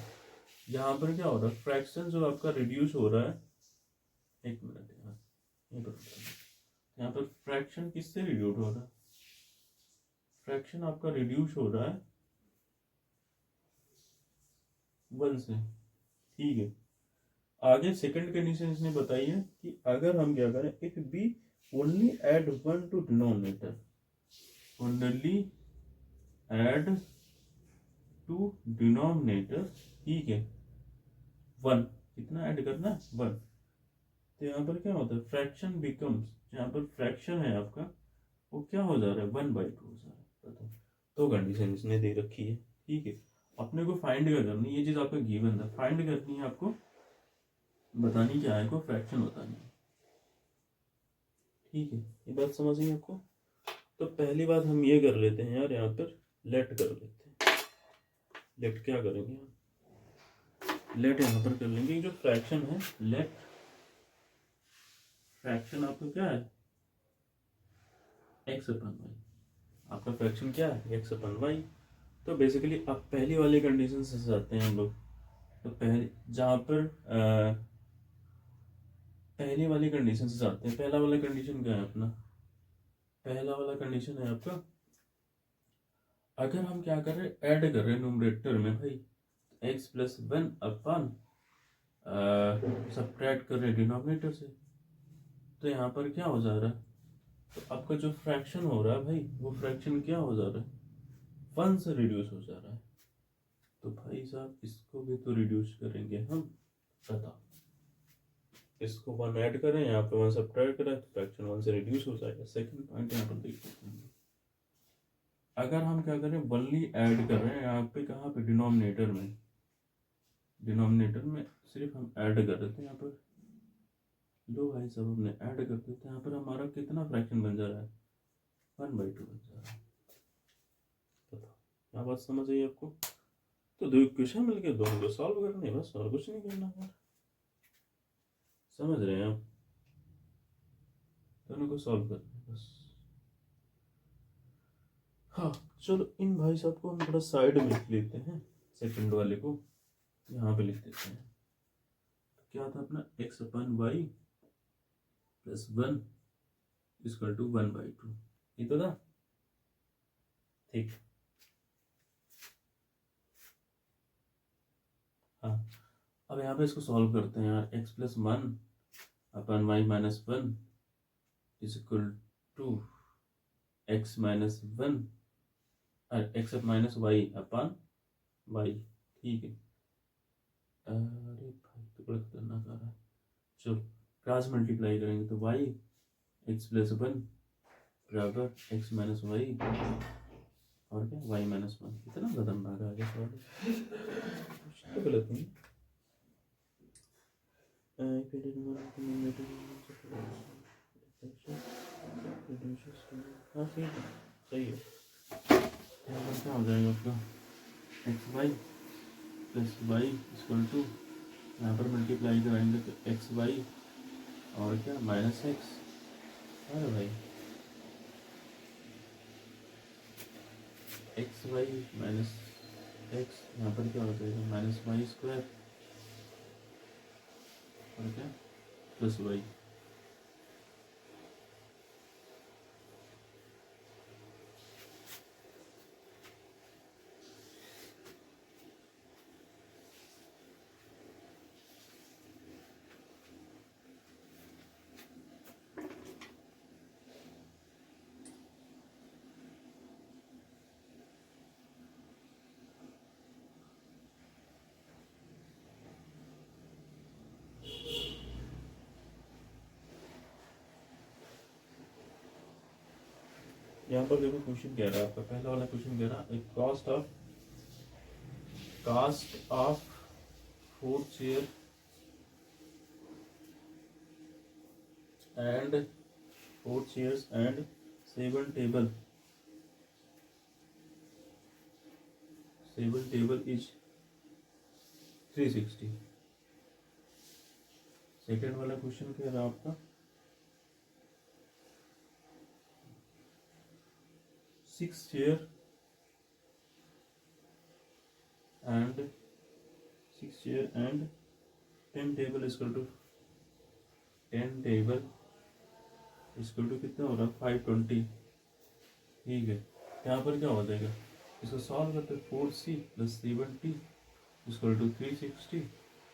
यहाँ पर क्या हो रहा है, फ्रैक्शन जो आपका रिड्यूस हो रहा है, एक मिनट यार यहाँ पर फ्रैक्शन किससे रिड्यूस हो रहा है, फ्रैक्शन आपका रिड्यूस हो रहा है 1 से। ठीक है, आगे सेकंड कंडीशन इसने बताई है कि अगर हम क्या करें, if be only add 1 to denominator, only add to denominator. ठीक है, 1 कितना ऐड करना, 1। तो यहाँ पर क्या होता है, फ्रैक्शन बिकम्स, यहाँ पर फ्रैक्शन है आपका वो क्या हो जा रहा है 1/2 हो जा रहा है। तो कंडीशन इसने दे रखी है। ठीक है, अपने को फाइंड करनी, ये चीज आपका गिवन है, फाइंड करनी है आपको, बतानी क्या है, को फ्रैक्शन बतानी है। ठीक है, ये बात समझ गई आपको। तो पहली बात हम ये कर लेते हैं यार, यहाँ पर लेट कर लेते हैं। लेट क्या करेंगे, लेट यहाँ पर कर लेंगे, जो फ्रैक्शन है, लेट फ्रैक्शन आपका क्या है x/y, आपका फ्रैक्शन क्या है x/y। तो बेसिकली अब पहली वाली कंडीशन से जाते हैं हम लोग। तो पहले जहाँ पर पहली वाली कंडीशन से जाते हैं, पहला वाला कंडीशन क्या है अपना, पहला वाला कंडीशन है आपका, अगर हम क्या कर रहे हैं, ऐड कर रहे हैं न्यूमरेटर में भाई x + 1 अपन सब्ट्रैक्ट कर रहे हैं डिनोमिनेटर से, तो यहाँ पर क्या हो जा रहा है, तो आपका जो फ्रैक्शन हो रहा है भाई, वो फ्रैक्शन क्या हो जा रहा है, 1 से रिड्यूस हो जा रहा है। तो भाई साहब इसको भी तो रिड्यूस करेंगे हम। बताओ, इसको 1 ऐड करें, यहाँ पे 1 सब्ट्रैक्ट करें तो फ्रैक्शन 1 से रिड्यूस हो जाएगा। सेकंड पॉइंट यहाँ पर देख लेते हैं। अगर हम क्या करें, वनली ऐड कर रहे हैं यहाँ पे, कहाँ पे, डिनोमिनेटर में। डिनोमिनेटर में सिर्फ हम ऐड कर देते हैं यहाँ पर। लो भाई साहब हमने ऐड कर देते हैं यहाँ पर, हमारा कितना फ्रैक्शन बन जा रहा है, 1/2 बन जा रहा है। बताओ, क्या बात समझ आई आपको? तो दो इक्वेशन मिल गए, दोनों को सॉल्व करने हैं बस, और कुछ नहीं करना है। समझ रहे हैं आप? दोनों को सॉल्व करना है बस। हाँ चलो, इन भाई साहब को हम थोड़ा साइड में लिख लेते हैं, सेकंड वाले को यहाँ पे लिख देते हैं। तो क्या था अपना, x/y + 1 = 1/2, ये तो था। ठीक, हाँ अब यहाँ पे इसको सॉल्व करते हैं यार। x + 1/y - 1 = x - 1 x - y/y। ठीक है। अरे भाई तो बड़ा खतरनाक आ रहा है। चलो क्रॉस मल्टीप्लाई करेंगे तो y x + 1 बराबर x - y और क्या y - 1। इतना खतरनाक आ गया सवाल, कुछ तो गलत नहीं। हाँ ठीक है, सही है। यहाँ पर क्या हो जाएगा आपका, xy + y = यहाँ पर मल्टीप्लाई कराएंगे तो xy और क्या -x। अरे भाई xy - x, यहाँ पर क्या हो जाएगा, -y² और क्या +y। यहाँ पर देखो क्वेश्चन कह रहा है आपका, पहला वाला क्वेश्चन कह रहा है cost of 4 chair and 4 chairs and 7 table is 360। Second वाला क्वेश्चन कह रहा है आपका 6 chair and 10 table = 10 table = कितना हो रहा है, 520। ठीक है, यहाँ पर क्या हो जाएगा, इसको सॉल्व करते हैं। 4c + 7t = 360।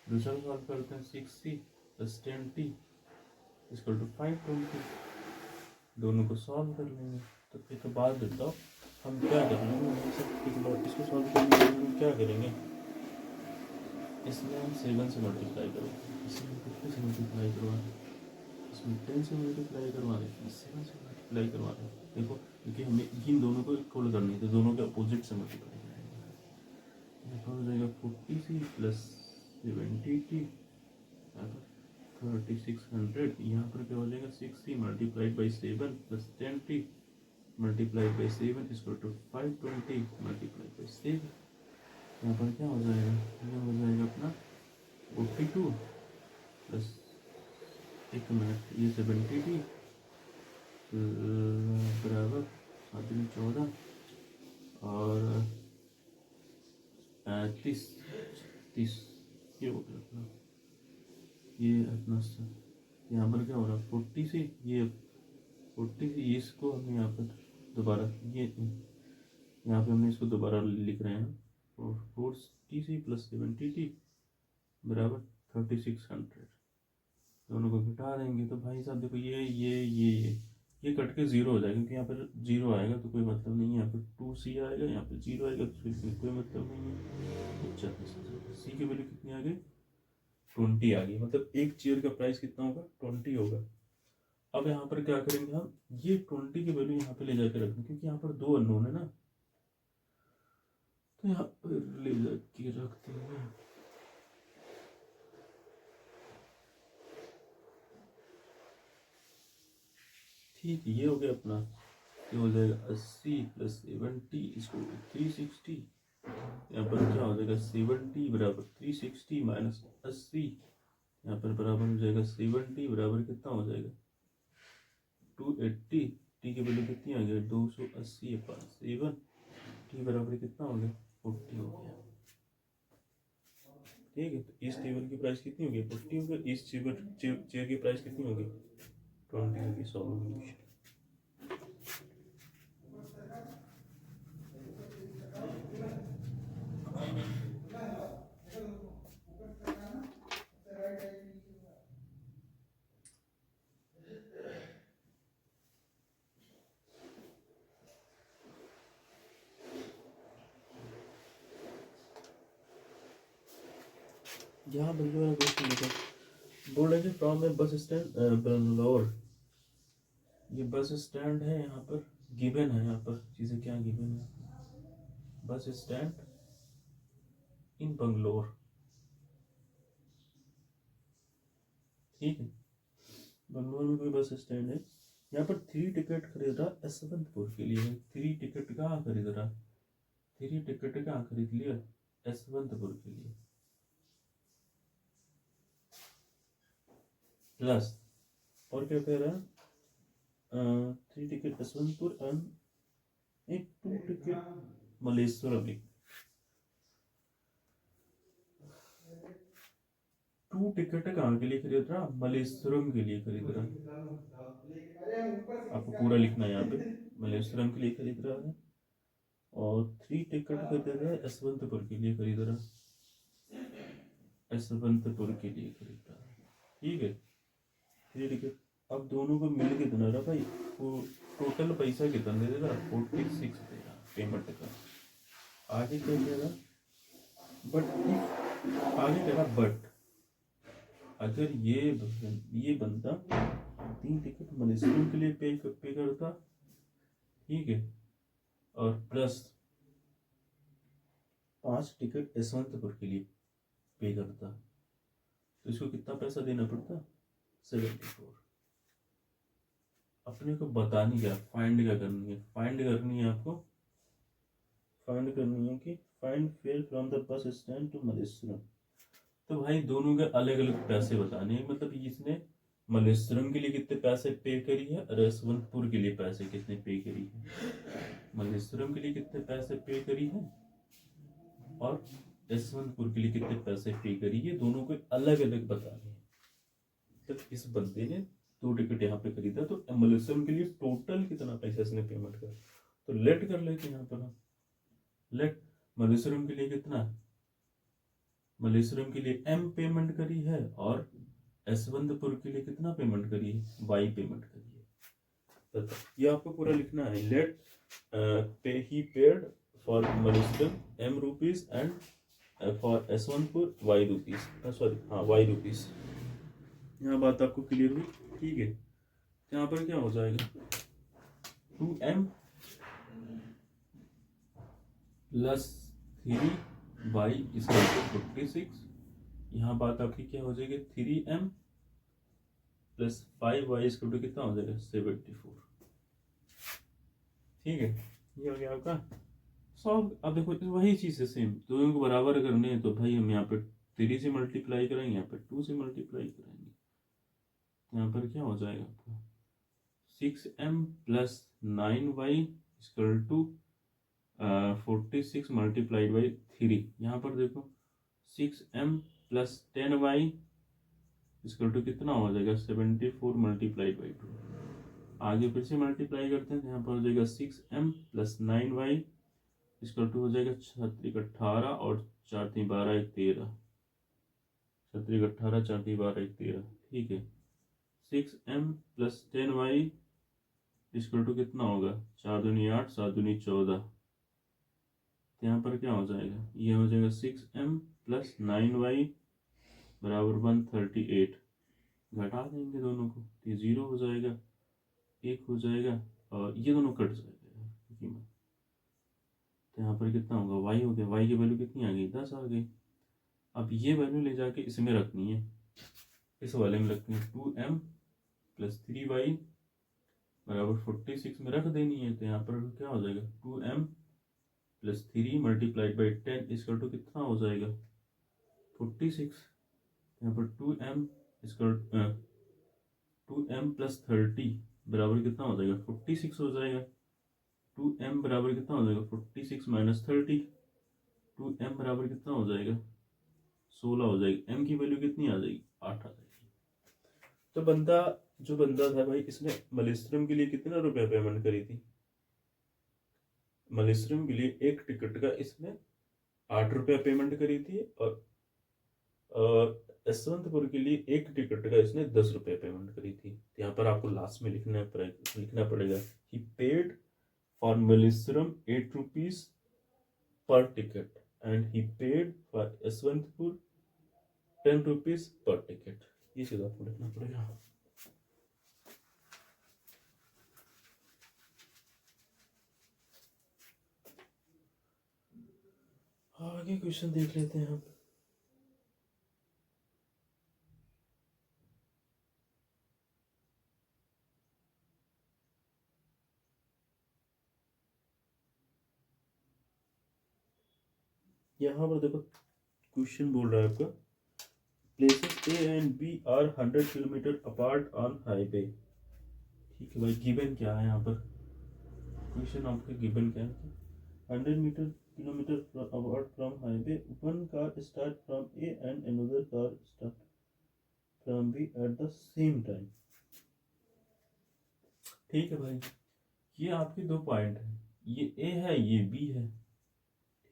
दूसरा सॉल्व करते हैं, 6c + 10t = 520। दोनों को सॉल्व कर लेंगे। तो एक बात बताओ, हम क्या करेंगे, इसको सॉल्व करने के लिए हम क्या करेंगे, इसमें हम 7 से मल्टीप्लाई करेंगे, इसमें कितने से मल्टीप्लाई करवाएं, इसमें 10 से मल्टीप्लाई करवा दें, 7 से मल्टीप्लाई करवा दें। देखो क्योंकि हमें इन दोनों को इक्वल करनी है तो दोनों के अपोजिट से मल्टीप्लाई करेंगे। यहाँ हो जाएगा 40c + 70t 3600। यहाँ पर क्या हो जाएगा, 6c × 7 + 10t × 7 = 520 × 7। यहाँ पर क्या हो जाएगा, यह हो जाएगा अपना 42 प्लस 1 मिनट ये 70t बराबर 7 × 14 और 30 ये हो गया अपना, ये अपना यहाँ पर क्या हो रहा है, 40 से ये 40 से इसको हमने यहाँ पर दोबारा ये यहाँ पे हमने इसको दोबारा लिख रहे हैं, और 40c + 70t बराबर 3600। दोनों को घटा देंगे तो भाई साहब देखो ये ये कट के जीरो हो जाएगा, क्योंकि यहाँ पर जीरो आएगा तो कोई मतलब नहीं है, यहाँ पर 2c आएगा, यहाँ पर जीरो आएगा तो फिर कोई मतलब नहीं है। अच्छा, सी की वैल्यू कितनी आ गई? 20 आ गई। मतलब एक चेयर का प्राइस कितना होगा? 20 होगा। अब यहाँ पर क्या करेंगे हम, ये 20 की वैल्यू यहाँ पे ले जाकर रखेंगे, क्योंकि यहाँ पर दो अननोन है ना, तो यहाँ पर ले जाके रखते हैं। ठीक है, ये हो गया अपना। ये हो जाएगा 80 + 70 = 360। यहाँ पर क्या हो जाएगा? 70 बराबर 360 माइनस 80, यहाँ पर बराबर हो जाएगा 70 बराबर कितना हो जाएगा? 280। टी की वैल्यू कितनी आ गई? 280/7। टी बराबर कितना हो गया? 40 हो गया। ठीक है, तो इस टेबल की प्राइस कितनी होगी? 40 होगी। इस चेयर की प्राइस कितनी होगी? 20 होगी। सॉल्यूशन। यहाँ बंदे वाला क्वेश्चन देखो, बोल रहे थे from A bus stand Bangalore. ये बस स्टैंड है, यहाँ पर गिवन है, यहाँ पर चीजें क्या गिवन है? Bus stand in Bangalore. ठीक है, बंगलोर में कोई बस स्टैंड है। यहाँ पर 3 टिकट खरीद रहा यशवंतपुर के लिए। 3 टिकट कहाँ खरीद रहा? 3 टिकट कहाँ खरीद लिया? यशवंतपुर के लिए। प्लस और क्या कह रहा है? 3 टिकट यशवंतपुर एंड एक 2 टिकट मलेश्वरम। 2 टिकट कहाँ के लिए खरीद रहा? मलेश्वरम के लिए खरीद रहा। आपको पूरा लिखना है यहाँ पे, मलेश्वरम के लिए खरीद रहा है। और 3 टिकट खरीद रहा है यशवंतपुर के लिए खरीद रहा है। यशवंतपुर के लिए खरीद रहा है। ठीक है, 3 टिकट। अब दोनों को मिल कितना रहा भाई? वो टोटल पैसा कितना दे रहा? 46 दे रहा पेमेंट का। आगे क्या कह रहा? बट आगे कह रहा बट अगर ये बंदा 3 टिकट मलेशिया के लिए पे करता, ठीक है, और प्लस 5 टिकट यशवंतपुर के लिए पे करता, तो इसको कितना पैसा देना पड़ता? 74। अपने को बतानी क्या, फाइंड क्या करनी है? फाइंड करनी है आपको, फाइंड करनी है कि find fare from the bus stand to Malleshwaram. तो भाई दोनों के अलग अलग पैसे बताने हैं। मतलब इसने मलेश्वरम के लिए कितने पैसे पे करी है और यशवंतपुर के लिए पैसे कितने पे करी है। मलेश्वरम के लिए कितने पैसे पे करी है और यशवंतपुर के लिए कितने पैसे पे करी है, दोनों को अलग अलग बताने हैं। तो इस बंदे ने 2 टिकट यहाँ पे खरीदा, तो मलेश्वरम के लिए टोटल कितना पैसा इसने पेमेंट कर, तो लेट कर लेते हैं यहाँ पर हम। लेट मलेश्वरम के लिए कितना, मलेश्वरम के लिए M पेमेंट करी है और यशवंतपुर के लिए कितना पेमेंट करी है? Y पेमेंट करी है। तो ये आपको पूरा लिखना है। Let pay he paid for Malleshwaram M rupees and for Yeshwantpur Y rupees, sorry हाँ Y रुपीज। यहाँ बात आपको क्लियर हुई? ठीक है, यहाँ पर क्या हो जाएगा? 2M प्लस 3Y इसका 46। यहाँ बात आपकी क्या हो जाएगी? 3M प्लस 5Y इसका कितना हो जाएगा? 74। ठीक है, ये हो गया आपका सॉल्व। अब देखो वही चीज़ है सेम, दोनों को बराबर करने हैं, तो भाई हम यहाँ पे 3 से मल्टीप्लाई कराएंगे, यहाँ पे 2 से मल्टीप्लाई कराएंगे। यहाँ पर क्या हो जाएगा आपका? 6M plus 9Y equal to 46 multiplied by 3। यहाँ पर देखो 6M plus 10Y equal to कितना हो जाएगा? 74 मल्टीप्लाइड बाई 2। आगे फिर से मल्टीप्लाई करते हैं, यहाँ पर हो जाएगा 6M plus 9Y equal to हो जाएगा 6×18 और 4×3=12 13। 6×18 4×3=12 13। ठीक है, 6M plus 10Y equal to कितना होगा, 4 दूनी 8, 7 दूनी 14। तो यहाँ पर क्या हो जाएगा, ये हो जाएगा 6m प्लस 9y बराबर 138। घटा देंगे दोनों को तो ये 0 हो जाएगा, 1 हो जाएगा और ये दोनों कट जाएगा कीमत। तो यहाँ पर कितना होगा, y हो गया, y की वैल्यू कितनी आ गई, 10 आ गई। अब ये वैल्यू ले जाके इसमें रखनी है, इस वाले में रखनी है, 2m प्लस 3y बराबर 46 में रख देनी है। तो यहाँ पर क्या हो जाएगा, 2m plus 3 multiplied by 10 equal to कितना हो जाएगा, 46। यहाँ पर 2m प्लस 30 बराबर कितना हो जाएगा, 46 हो जाएगा। 2m बराबर कितना हो जाएगा, 46 माइनस 30, 2m बराबर कितना हो जाएगा, 16 हो जाएगी। m की वैल्यू कितनी आ जाएगी, 8 आ जाएगी। तो जो बंदा था भाई, इसने मलेश्वरम के लिए कितना रुपया पेमेंट करी थी, मलेश्वरम के लिए एक टिकट का इसने 8 रुपया पेमेंट करी थी, और यशवंतपुर के लिए एक टिकट का इसने 10 रुपया पेमेंट करी थी। तो यहाँ पर आपको लास्ट में लिखना पड़ेगा, he paid for Malleshwaram 8 rupees per ticket and he paid for Yeshwantpur 10 rupees per ticket. ये चीज आपको लिखना पड़ेगा। आगे क्वेश्चन देख लेते हैं हम। यहाँ पर देखो क्वेश्चन बोल रहा है आपका, places A and B are 100 kilometre apart on highway. ठीक है भाई, गिवन क्या है यहाँ पर, क्वेश्चन आपका गिवन क्या है, 100 kilometre apart from highway, one car start from A and another car start from B at the same time. ठीक है भाई, ये आपके दो पॉइंट है, ये ए है ये बी है।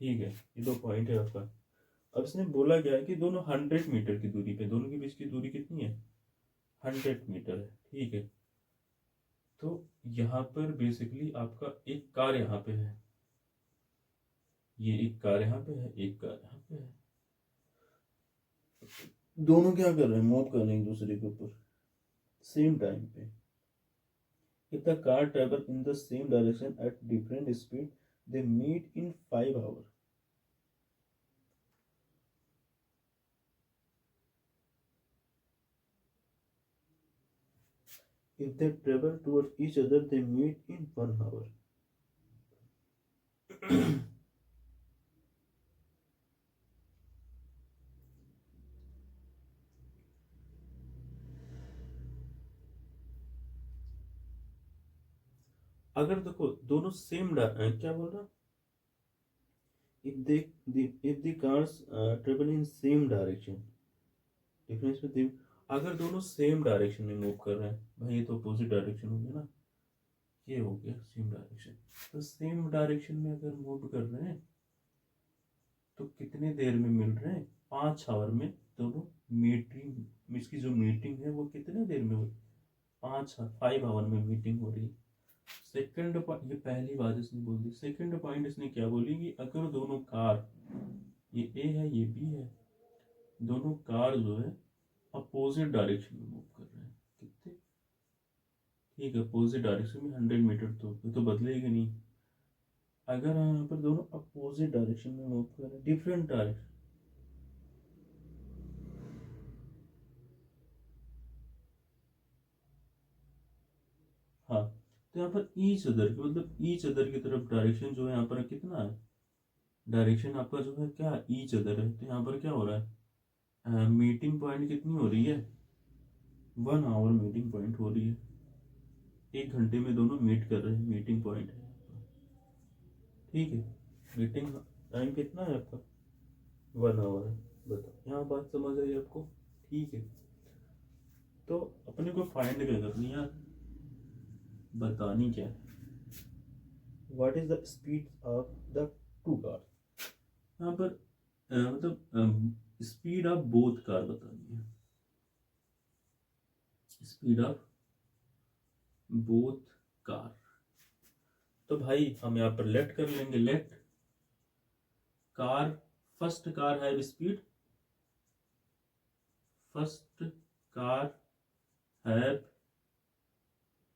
ठीक है, ये दो पॉइंट है आपका। अब इसने बोला क्या है कि दोनों 100 मीटर की दूरी पे, दोनों के बीच की दूरी कितनी है, 100 मीटर है। ठीक है, तो यहाँ पर बेसिकली आपका एक कार यहाँ पे है, ये एक कार यहाँ पे है, एक कार यहाँ पे है, दोनों क्या कर रहे हैं, मूव कर रहे हैं एक दूसरे के ऊपर सेम टाइम पे। If the car travel in the same direction at different speed, they meet in 5 hours. If they travel towards each other, they meet in 1 hour. अगर देखो दोनों सेम क्या बोल रहा, if the cars travel in same direction, difference में अगर दोनों सेम डायरेक्शन में मूव कर रहे हैं, भाई ये तो अपोजिट डायरेक्शन हो गया ना, ये हो गया सेम डायरेक्शन। तो सेम डायरेक्शन में अगर मूव कर रहे हैं तो कितने देर में मिल रहे हैं, 5 आवर में दोनों मीटिंग, इसकी जो मीटिंग है वो कितने देर में हुई, 5 आवर में मीटिंग हो रही है। सेकंड पॉइंट, ये पहली बात इसने बोल दी। सेकंड पॉइंट इसने क्या बोली कि अगर दोनों कार, ये ए है ये बी है, दोनों कार जो है अपोजिट डायरेक्शन में मूव कर रहे हैं, कितने, ठीक है, अपोजिट डायरेक्शन में 100 मीटर, तो बदलेगी नहीं। अगर यहाँ पर दोनों अपोजिट डायरेक्शन में मूव कर रहे हैं, डिफरेंट डायरेक्शन, हाँ, तो यहाँ पर ईच अदर की, मतलब ईच अदर की तरफ डायरेक्शन जो है यहाँ पर कितना है, डायरेक्शन आपका जो है क्या, ईच अदर है। तो यहाँ पर क्या हो रहा है, मीटिंग पॉइंट कितनी हो रही है, 1 आवर मीटिंग पॉइंट हो रही है, 1 घंटे में दोनों मीट कर रहे हैं, मीटिंग पॉइंट है। ठीक है, मीटिंग टाइम कितना है आपका, 1 आवर है। बताओ, यहाँ बात समझ आई आपको। ठीक है, तो अपने को फाइंड क्या करनी है, बतानी क्या है, what is the speed of the two car. यहाँ पर मतलब स्पीड ऑफ बोथ कार बतानी है, स्पीड ऑफ बोथ कार। तो भाई हम यहाँ पर लेट कर लेंगे, let car, first car have speed, first car have,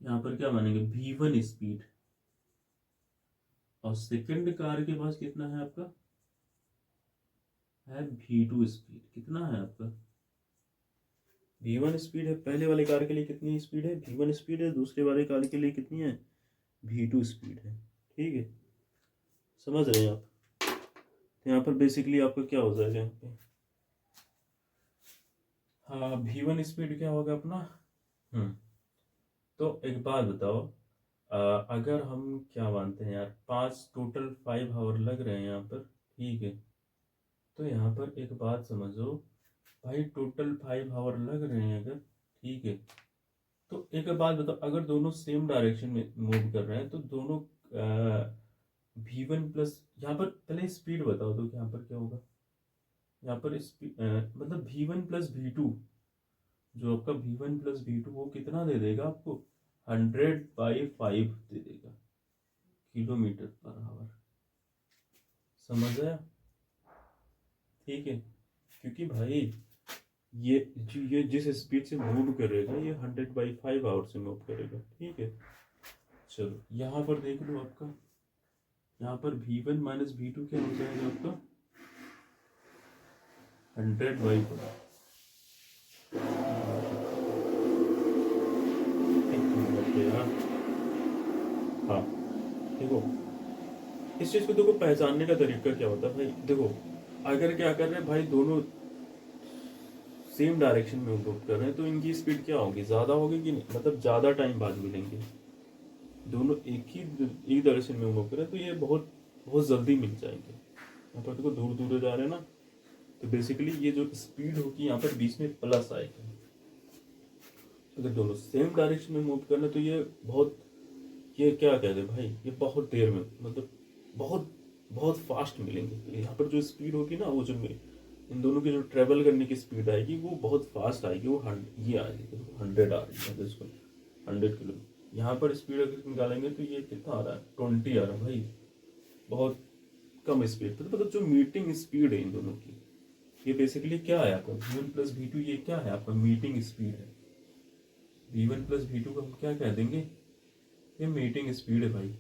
यहाँ पर क्या मानेंगे v1 स्पीड, और सेकंड कार के पास कितना है आपका, है v2 स्पीड। कितना है आपका v1 स्पीड है, पहले वाले कार के लिए कितनी स्पीड है v1 स्पीड है, दूसरे वाले कार के लिए कितनी है v2 स्पीड है। ठीक है, समझ रहे हैं आप। तो यहाँ पर बेसिकली आपका क्या हो जाएगा यहाँ पे, हाँ v1 स्पीड क्या होगा अपना। तो एक बात बताओ, अगर हम क्या मानते हैं यार, 5 टोटल 5 आवर लग रहे हैं यहाँ पर, ठीक है। तो यहाँ पर एक बात समझो भाई, टोटल 5 आवर लग रहे हैं अगर, ठीक है। तो एक बात बताओ, अगर दोनों सेम डायरेक्शन में मूव कर रहे हैं तो दोनों v1 प्लस, यहाँ पर पहले स्पीड बताओ तो यहाँ पर क्या होगा, यहाँ पर मतलब v1 प्लस v2, जो आपका v1 प्लस v2 वो कितना दे देगा आपको, 100/5 दे देगा किलोमीटर पर आवर। समझ आया, ठीक है। क्योंकि भाई ये जिस स्पीड से मूव करेगा ये 100/5 आवर से मूव करेगा, ठीक है। चलो यहाँ पर देख लो आपका, यहाँ पर v1 माइनस v2 क्या हो जाएगा आपका 100/5। हाँ देखो, इस चीज को देखो पहचानने का तरीका क्या होता है भाई, देखो अगर क्या कर रहे हैं भाई, दोनों सेम डायरेक्शन में मूव कर रहे हैं तो इनकी स्पीड क्या होगी, ज्यादा होगी कि नहीं, मतलब ज्यादा टाइम बाद मिलेंगे। दोनों एक डायरेक्शन में मूव कर रहे हैं तो ये बहुत बहुत जल्दी मिल जाएंगे। यहाँ पर देखो दूर दूर जा रहे हैं ना, तो बेसिकली ये जो स्पीड होगी यहाँ पर बीच में प्लस आएगा। अगर दोनों सेम डायरेक्शन में मूव कर रहे हैं तो ये बहुत, ये क्या कहते हैं भाई, ये बहुत देर में, मतलब बहुत बहुत फास्ट मिलेंगे। तो यहाँ पर जो स्पीड होगी ना, वो जो इन दोनों की जो ट्रेवल करने की स्पीड आएगी वो बहुत फास्ट आएगी, वो ये आएगी 100 आ रही है, इसको 100 किलो। यहाँ पर स्पीड अगर निकालेंगे तो ये कितना आ रहा है 20 आ रहा है भाई, बहुत कम स्पीड। तो मतलब जो मीटिंग स्पीड है इन दोनों की, ये बेसिकली क्या है आपका v1 प्लस v2, ये क्या है आपका मीटिंग स्पीड है। v1 प्लस v2 को हम क्या कह देंगे, ये मीटिंग स्पीड है भाई।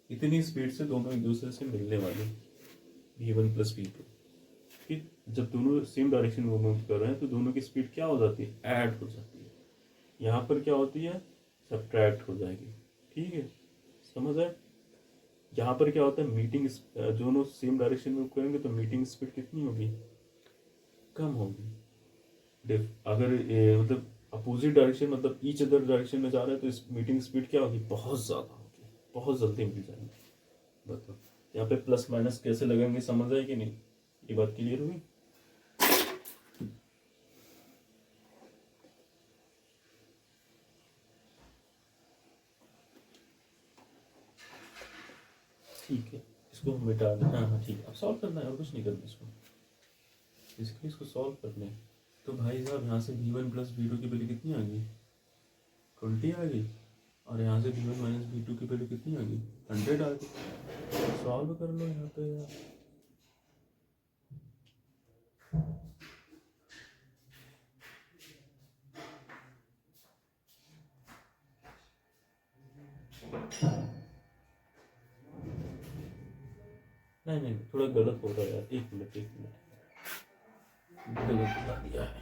इतनी स्पीड से दोनों एक दूसरे से मिलने वाले v1 प्लस v2। ठीक, जब दोनों सेम डायरेक्शन में मूव कर रहे हैं तो दोनों की स्पीड क्या हो जाती है, ऐड हो जाती है। यहाँ पर क्या होती है, सब्ट्रैक्ट हो जाएगी। ठीक है, समझ आए। यहाँ पर क्या होता है, मीटिंग, दोनों सेम डायरेक्शन में करेंगे तो मीटिंग स्पीड कितनी होगी, कम होगी। अगर मतलब अपोजिट डायरेक्शन, मतलब ईच अदर डायरेक्शन में जा रहा है तो इस मीटिंग स्पीड क्या होगी, बहुत ज़्यादा होगी, बहुत जल्दी मिल जाएगी। बताओ यहाँ पे प्लस माइनस कैसे लगेंगे, समझ आए कि नहीं, ये बात क्लियर हुई। ठीक है, इसको हम मिटा दें। हाँ हाँ ठीक है, अब सॉल्व करना है और कुछ नहीं करना इसको, इसके इसको सॉल्व करने। तो भाई साहब यहाँ से v1 प्लस v2 की वैल्यू कितनी आ गई, 20 आ गई, और यहाँ से v1 माइनस v2 की वैल्यू कितनी आ गई, 100 आ गई। सॉल्व कर लो यहाँ पे यार। नहीं नहीं, थोड़ा गलत हो रहा है यार, एक मिनट गलत बता दिया है।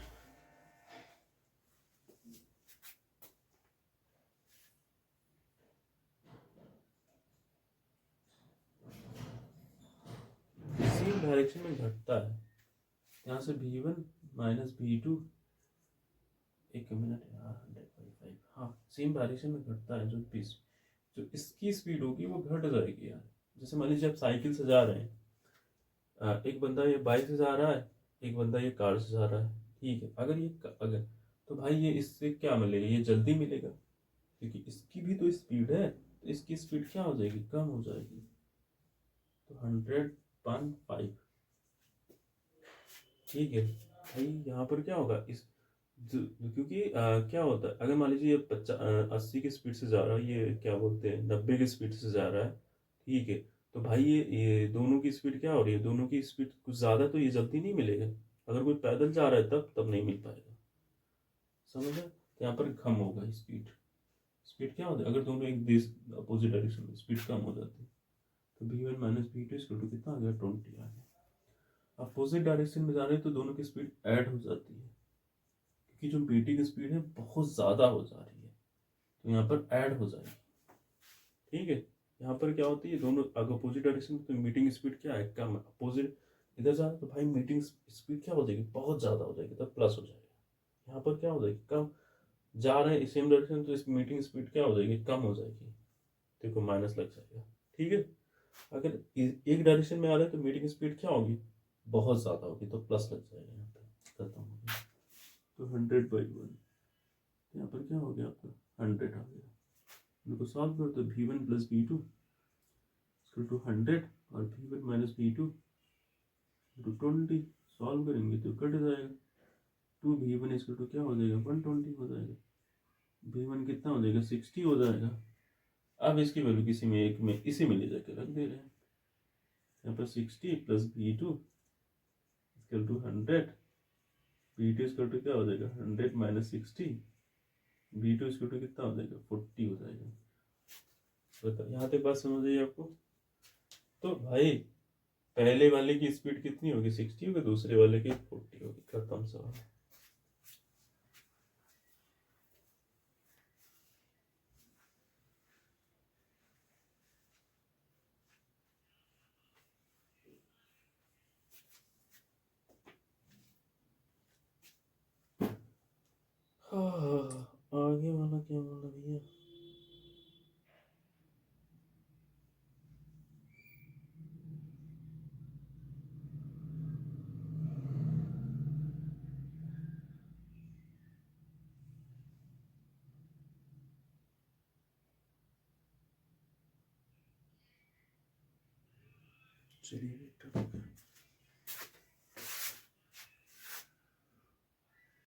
सेम डायरेक्शन में घटता है, यहाँ से v1 माइनस v2, एक मिनट यार, 100/5, हाँ सेम डायरेक्शन में घटता है। जो इसकी स्पीड होगी वो घट जाएगी यार। जैसे मान लीजिए आप साइकिल से जा रहे हैं, एक बंदा ये बाइक से जा रहा है, एक बंदा ये कार से जा रहा है, ठीक है। अगर तो भाई ये इससे क्या मिलेगा, ये जल्दी मिलेगा, क्योंकि इसकी भी तो स्पीड है, तो इसकी स्पीड क्या हो जाएगी, कम हो जाएगी। तो 100/5, ठीक है भाई। यहाँ पर क्या होगा, इस क्योंकि क्या होता है, अगर मान लीजिए ये 80 की स्पीड से जा रहा है, ये क्या बोलते हैं 90 की स्पीड से जा रहा है, ठीक है। तो भाई ये दोनों की स्पीड क्या हो रही है, दोनों की स्पीड कुछ ज़्यादा, तो ये जल्दी नहीं मिलेगा। अगर कोई पैदल जा रहा है तब नहीं मिल पाएगा, समझ रहे? तो यहाँ पर कम होगा स्पीड। स्पीड क्या होता है, अगर दोनों एक दिस अपोजिट डायरेक्शन में, स्पीड कम हो जाती है। तो v1 - v2 इक्वल टू कितना आ गया, 20 आ गया। अपोजिट डायरेक्शन में जा रहे हैं तो दोनों की स्पीड ऐड हो जाती है, क्योंकि जो बीटी की स्पीड है बहुत ज़्यादा हो जा रही है, तो यहाँ पर ऐड हो जाएगी, ठीक है। यहाँ पर क्या होती है, दोनों अगर अपोजिट डायरेक्शन में, तो मीटिंग स्पीड क्या है, कम है। अपोजिट इधर जा रहा है तो भाई मीटिंग स्पीड क्या हो जाएगी, बहुत ज़्यादा हो जाएगी, तब प्लस हो जाएगा। यहाँ पर क्या हो जाएगी, कम जा रहे हैं सेम डायरेक्शन, तो इस मीटिंग स्पीड क्या हो जाएगी, कम हो जाएगी, देखो माइनस लग जाएगा, ठीक है। अगर एक डायरेक्शन में आ रहे हैं तो मीटिंग स्पीड क्या होगी, बहुत ज़्यादा होगी, तो प्लस लग जाएगा, यहाँ पे खत्म हो गया। तो 100/1, यहाँ पर क्या हो गया आपका, 100 आ गया। इनको सॉल्व करो तो v1 + v2 = 100 और v1 - v2 = 20। सॉल्व करेंगे तो कट जाएगा, 2v1 = क्या हो जाएगा, 120 हो जाएगा। v1 कितना हो जाएगा, 60 हो जाएगा। अब इसकी वैल्यू किसी में एक में, इसी में ले जाके रख दे रहे हैं। यहाँ पर 60 + v2 = 100, v2 क्या हो जाएगा, 100 - 60, v2 कितना हो जाएगा, 40 हो जाएगा। बताओ, यहाँ तक बात समझ आई आपको? तो भाई पहले वाले की स्पीड कितनी होगी, 60 होगी, दूसरे वाले की 40 होगी, खत्म सवाल। हाँ, आगे वाला क्या बोला भैया? चलिए बेटा।